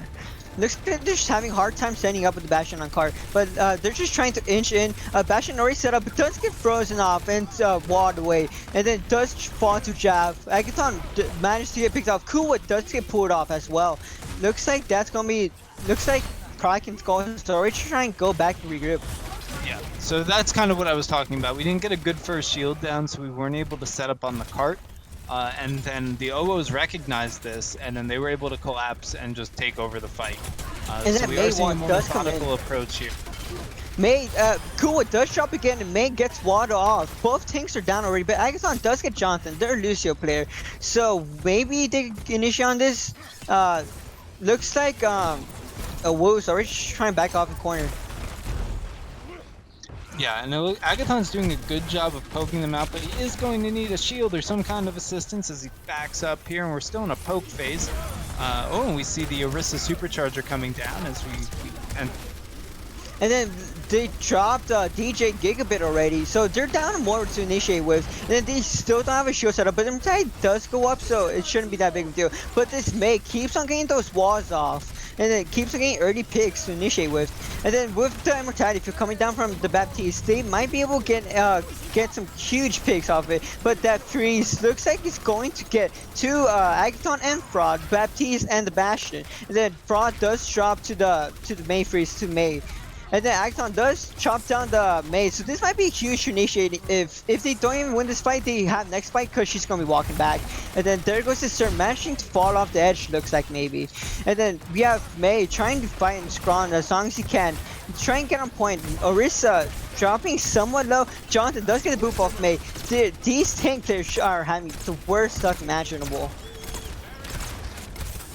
Looks like they're just having a hard time standing up with the Bastion on card, but they're just trying to inch in. Bastion already set up, but does get frozen off and walled away, and then does fall to Jav. Agathon managed to get picked off. Kuwa does get pulled off as well. Looks like that's gonna be. Looks like Kraken Skull is already trying to go back and regroup. Yeah, so that's kind of what I was talking about. We didn't get a good first shield down, so we weren't able to set up on the cart. And then the OwOs recognized this, and then they were able to collapse and just take over the fight. And so then we Mei are seeing a more does come in. methodical approach here. Mei, Kuwa does drop again, and Mei gets walled off. Both tanks are down already, but Agathon does get Jonathan. They're a Lucio player, so maybe they initiate on this. Looks like OwOs already trying to back off the corner. Yeah, and Agathon's doing a good job of poking them out, but he is going to need a shield or some kind of assistance as he backs up here, and we're still in a poke phase. And we see the Orisa Supercharger coming down as and then they dropped DJ Gigabit already, so they're down more to initiate with. And then they still don't have a shield setup, but the tide does go up, so it shouldn't be that big of a deal. But this Mei keeps on getting those walls off, and then keeps on getting early picks to initiate with. And then with the Immortality, if you're coming down from the Baptiste, they might be able to get some huge picks off it. But that freeze looks like it's going to get to Agathon and Fraud, Baptiste and the Bastion. And then Fraud does drop to the Mei freeze to Mei. And then Agathon does chop down the Mei, so this might be huge to initiate. If they don't even win this fight, they have next fight because she's gonna be walking back. And then there goes the Sir managing to fall off the edge, looks like maybe. And then we have Mei trying to fight and scrawn as long as he can. Try and get on point. Orisa dropping somewhat low. Jonathan does get a boop off Mei. These tank players are having the worst stuff imaginable.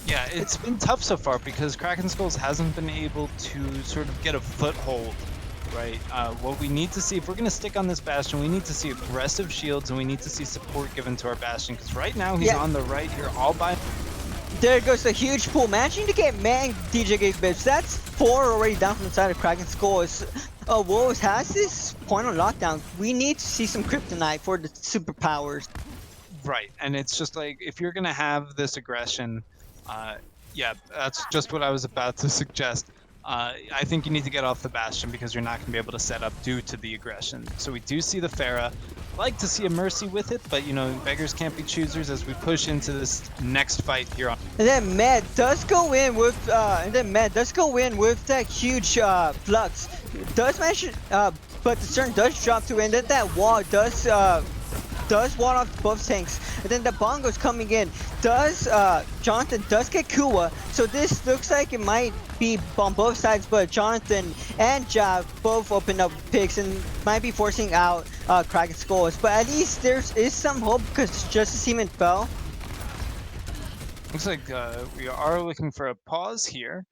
Yeah, it's been tough so far because Kraken Skulls hasn't been able to sort of get a foothold, right? What we need to see, if we're going to stick on this Bastion, we need to see aggressive shields and we need to see support given to our Bastion, because right now he's on the right here all by... There goes the huge pull, managing to get man DJ Gigbits. That's 4 already down from the side of Kraken Skulls. OwOs has this point on lockdown. We need to see some Kryptonite for the superpowers. Right, and it's just like, if you're going to have this aggression... yeah, that's just what I was about to suggest. I think you need to get off the Bastion because you're not going to be able to set up due to the aggression. So we do see the Pharah. Like to see a Mercy with it, but beggars can't be choosers as we push into this next fight here on. And then Med does go in with that huge flux. Does manage, but the Cern does drop to it, and then that wall does wall off both tanks. And then the Bongo's coming in. Jonathan does get Kuwa, so this looks like it might be on both sides, but Jonathan and Jav both open up picks and might be forcing out Kraken Skulls. But at least there is some hope because Justice Seaman fell. Looks like we are looking for a pause here.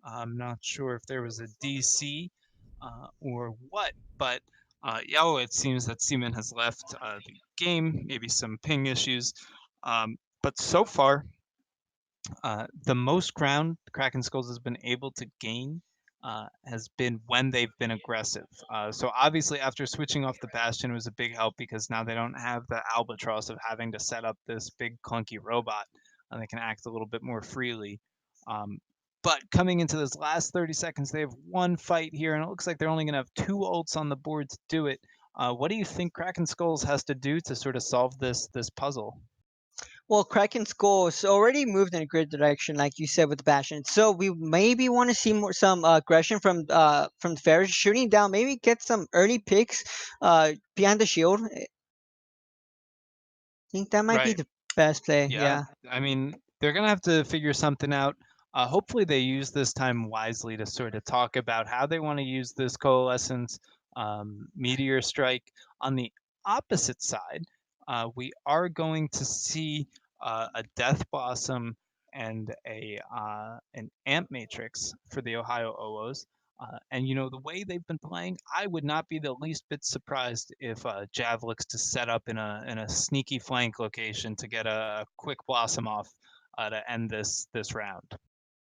I'm not sure if there was a DC or what, but it seems that Seaman has left the game, maybe some ping issues. But so far, the most ground Kraken Skulls has been able to gain has been when they've been aggressive. So obviously after switching off the Bastion, it was a big help because now they don't have the albatross of having to set up this big clunky robot, and they can act a little bit more freely. But coming into this last 30 seconds, they have one fight here, and it looks like they're only going to have 2 ults on the board to do it. What do you think Kraken Skulls has to do to sort of solve this puzzle? Well, Kraken Skulls already moved in a good direction, like you said with the Bastion. So we maybe want to see some aggression from the Ferris shooting down. Maybe get some early picks behind the shield. I think that might be the best play. Yeah. I mean, they're going to have to figure something out. Hopefully they use this time wisely to sort of talk about how they want to use this Coalescence Meteor Strike. On the opposite side, we are going to see a Death Blossom and a an Amp Matrix for the Ohio OwOs. And the way they've been playing, I would not be the least bit surprised if Jav looks to set up in a sneaky flank location to get a quick blossom off to end this round.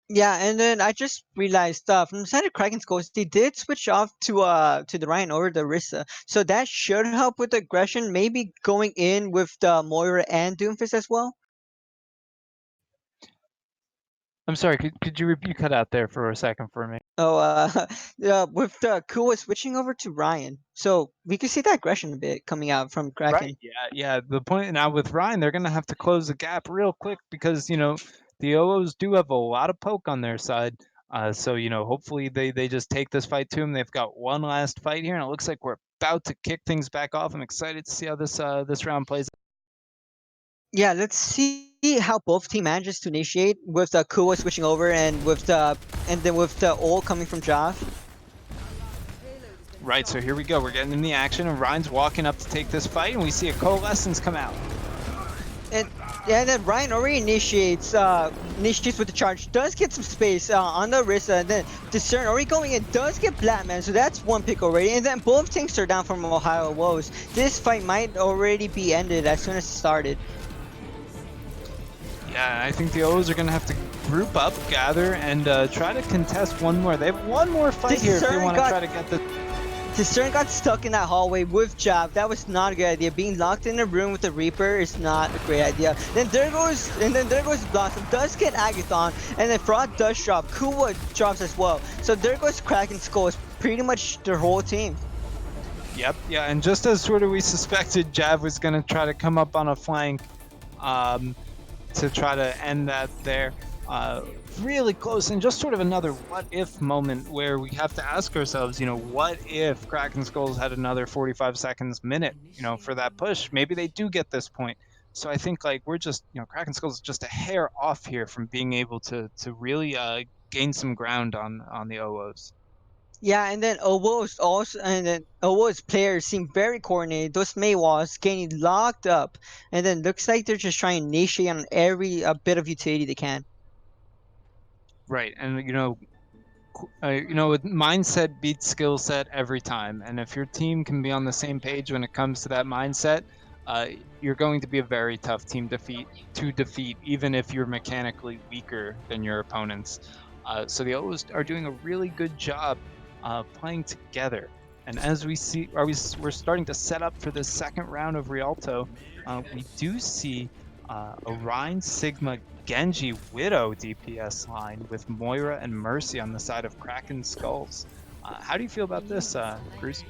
Yeah, and then I just realized from the side of Kraken's goals, they did switch off to the Ryan over the Rissa, so that should help with aggression. Maybe going in with the Moira and Doomfist as well. I'm sorry, could you repeat? You cut out there for a second for me. Oh, yeah, with the Kua switching over to Ryan, so we can see that aggression a bit coming out from Right. Kraken. Yeah. The point now with Ryan, they're gonna have to close the gap real quick because the OOs do have a lot of poke on their side. So hopefully they just take this fight to them. They've got one last fight here, and it looks like we're about to kick things back off. I'm excited to see how this round plays. Yeah, let's see how both team manages to initiate with the Kua switching over and then with the ult coming from Jav. Right. So here we go. We're getting in the action, and Ryan's walking up to take this fight, and we see a coalescence come out. And then Ryan already initiates with the charge, does get some space on the Orisa, and then Discern already going in, does get Blackman, so that's one pick already, and then both tanks are down from Ohio Woes. This fight might already be ended as soon as it started. Yeah, I think the OOs are going to have to group up, gather, and try to contest one more. They have one more fight here if they want to try to get the... Discern got stuck in that hallway with Jav. That was not a good idea. Being locked in a room with the Reaper is not a great idea. Then there goes Blossom. Does get Agathon, and then Fraud does drop. Kua drops as well. So there goes Kraken Skull. It's pretty much their whole team. Yep. Yeah, and just as sort of we suspected, Jav was going to try to come up on a flank to try to end that there. Really close, and just sort of another what if moment where we have to ask ourselves, what if Kraken Skulls had another 45 seconds minute, for that push? Maybe they do get this point. So I think we're just, Kraken Skulls is just a hair off here from being able to really gain some ground on the OOs. Yeah, and then OwOs players seem very coordinated. Those Mei walls getting locked up, and then looks like they're just trying to initiate on every bit of utility they can. Right, and mindset beats skill set every time, and if your team can be on the same page when it comes to that mindset, you're going to be a very tough team to defeat, even if you're mechanically weaker than your opponents. So the OOs are doing a really good job playing together, and as we see, we're starting to set up for this second round of Rialto. We do see Orion Sigma Genji Widow DPS line with Moira and Mercy on the side of Kraken Skulls. How do you feel about this, Cruz?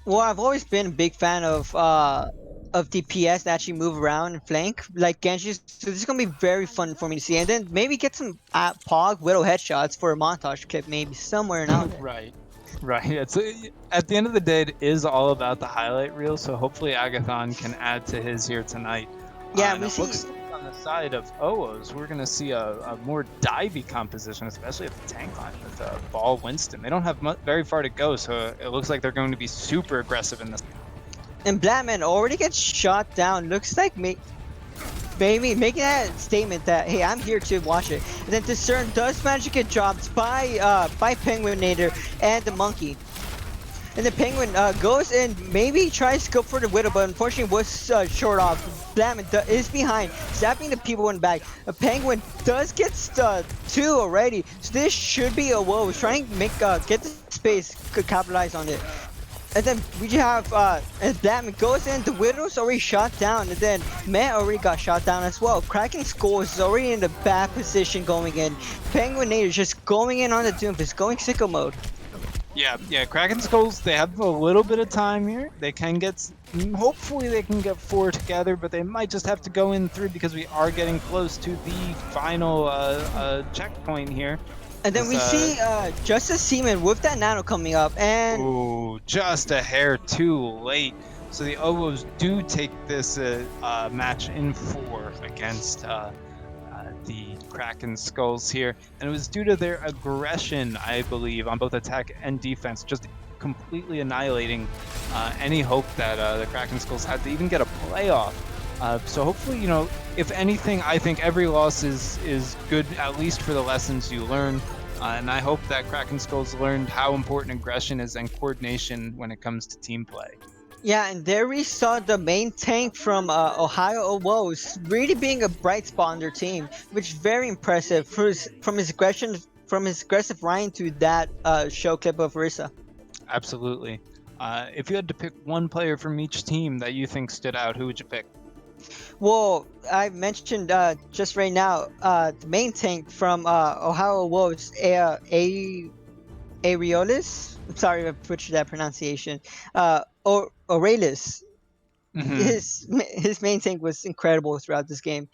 Well, I've always been a big fan of DPS that actually move around and flank like Genji. So this is gonna be very fun for me to see, and then maybe get some Pog Widow headshots for a montage clip, maybe somewhere now. Right. It's at the end of the day, it is all about the highlight reel. So hopefully Agathon can add to his here tonight. Yeah, we see. On the side of OOs, we're going to see a more divey composition, especially at the tank line with Ball Winston. They don't have very far to go, so it looks like they're going to be super aggressive in this. And Blackman already gets shot down. Looks like maybe making that statement that, hey, I'm here to watch it. And then Discern does manage to get dropped by Penguinator and the Monkey. And the Penguin goes and maybe tries to go for the Widow, but unfortunately was short off. Blackman is behind, zapping the people in back. A Penguin does get two already, so this should be a woe. Trying to get the space, could capitalize on it. And then we have as Blackman goes in, the Widow's already shot down, and then Matt already got shot down as well. Kraken Skulls is already in the bad position going in. Penguinator just going in on the Doomfist, going sicko mode. Yeah, Kraken Skulls, they have a little bit of time here. They can hopefully they can get 4 together, but they might just have to go in 3 because we are getting close to the final checkpoint here. And then we see Justice Seaman with that nano coming up, and... Ooh, just a hair too late. So the OWOs do take this match in 4 against the Kraken Skulls here, and it was due to their aggression, I believe, on both attack and defense, just completely annihilating any hope that the Kraken Skulls had to even get a playoff So hopefully, if anything, I think every loss is good, at least for the lessons you learn. And I hope that Kraken Skulls learned how important aggression is and coordination when it comes to team play. Yeah, and there we saw the main tank from Ohio OwOs really being a bright spot on their team, which is very impressive from his aggression, from his aggressive Ryan to that show clip of Rissa. Absolutely. If you had to pick one player from each team that you think stood out, who would you pick? Well, I mentioned just right now the main tank from Ohio OwOs, Areolis. I'm sorry if I butchered that pronunciation. Or Aurelius. Hmm. His main tank was incredible throughout this game.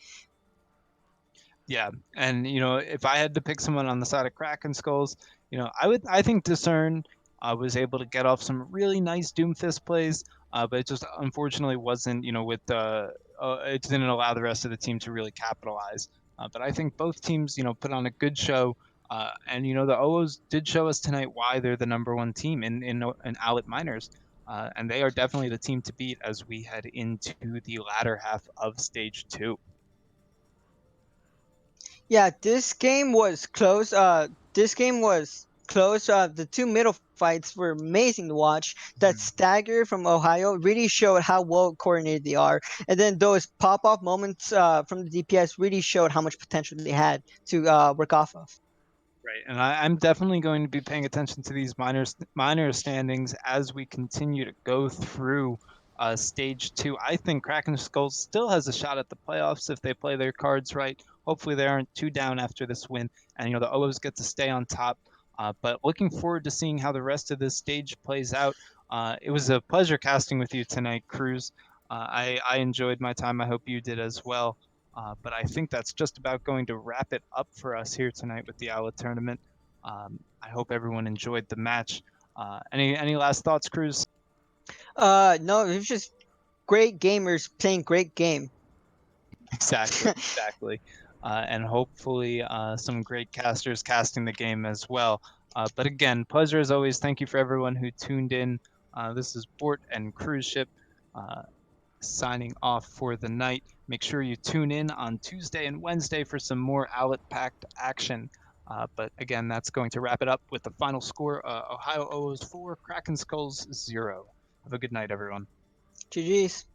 Yeah, and if I had to pick someone on the side of Kraken Skulls, I think Discern was able to get off some really nice Doomfist plays, but it just unfortunately wasn't, with it didn't allow the rest of the team to really capitalize. But I think both teams, put on a good show, and the OOs did show us tonight why they're the number one team in Owlet Miners. And they are definitely the team to beat as we head into the latter half of stage two. Yeah, this game was close. This game was close. The two middle fights were amazing to watch. That Mhm. stagger from Ohio really showed how well coordinated they are, and then those pop-off moments from the DPS really showed how much potential they had to work off of. Right, and I'm definitely going to be paying attention to these minor standings as we continue to go through stage two. I think Kraken Skulls still has a shot at the playoffs if they play their cards right. Hopefully, they aren't too down after this win, and the OOs get to stay on top. But looking forward to seeing how the rest of this stage plays out. It was a pleasure casting with you tonight, Cruz. I enjoyed my time. I hope you did as well. But I think that's just about going to wrap it up for us here tonight with the Owlet tournament. I hope everyone enjoyed the match. Any last thoughts, Cruz? No, it was just great gamers playing great game. Exactly, exactly. And hopefully some great casters casting the game as well. But again, pleasure as always. Thank you for everyone who tuned in. This is Bort and Cruise Ship. Uh, Signing off for the night. Make sure you tune in on Tuesday and Wednesday for some more Owlet packed action. But again, that's going to wrap it up with the final score Ohio OOs 4, Kraken Skulls 0. Have a good night, everyone. GG's.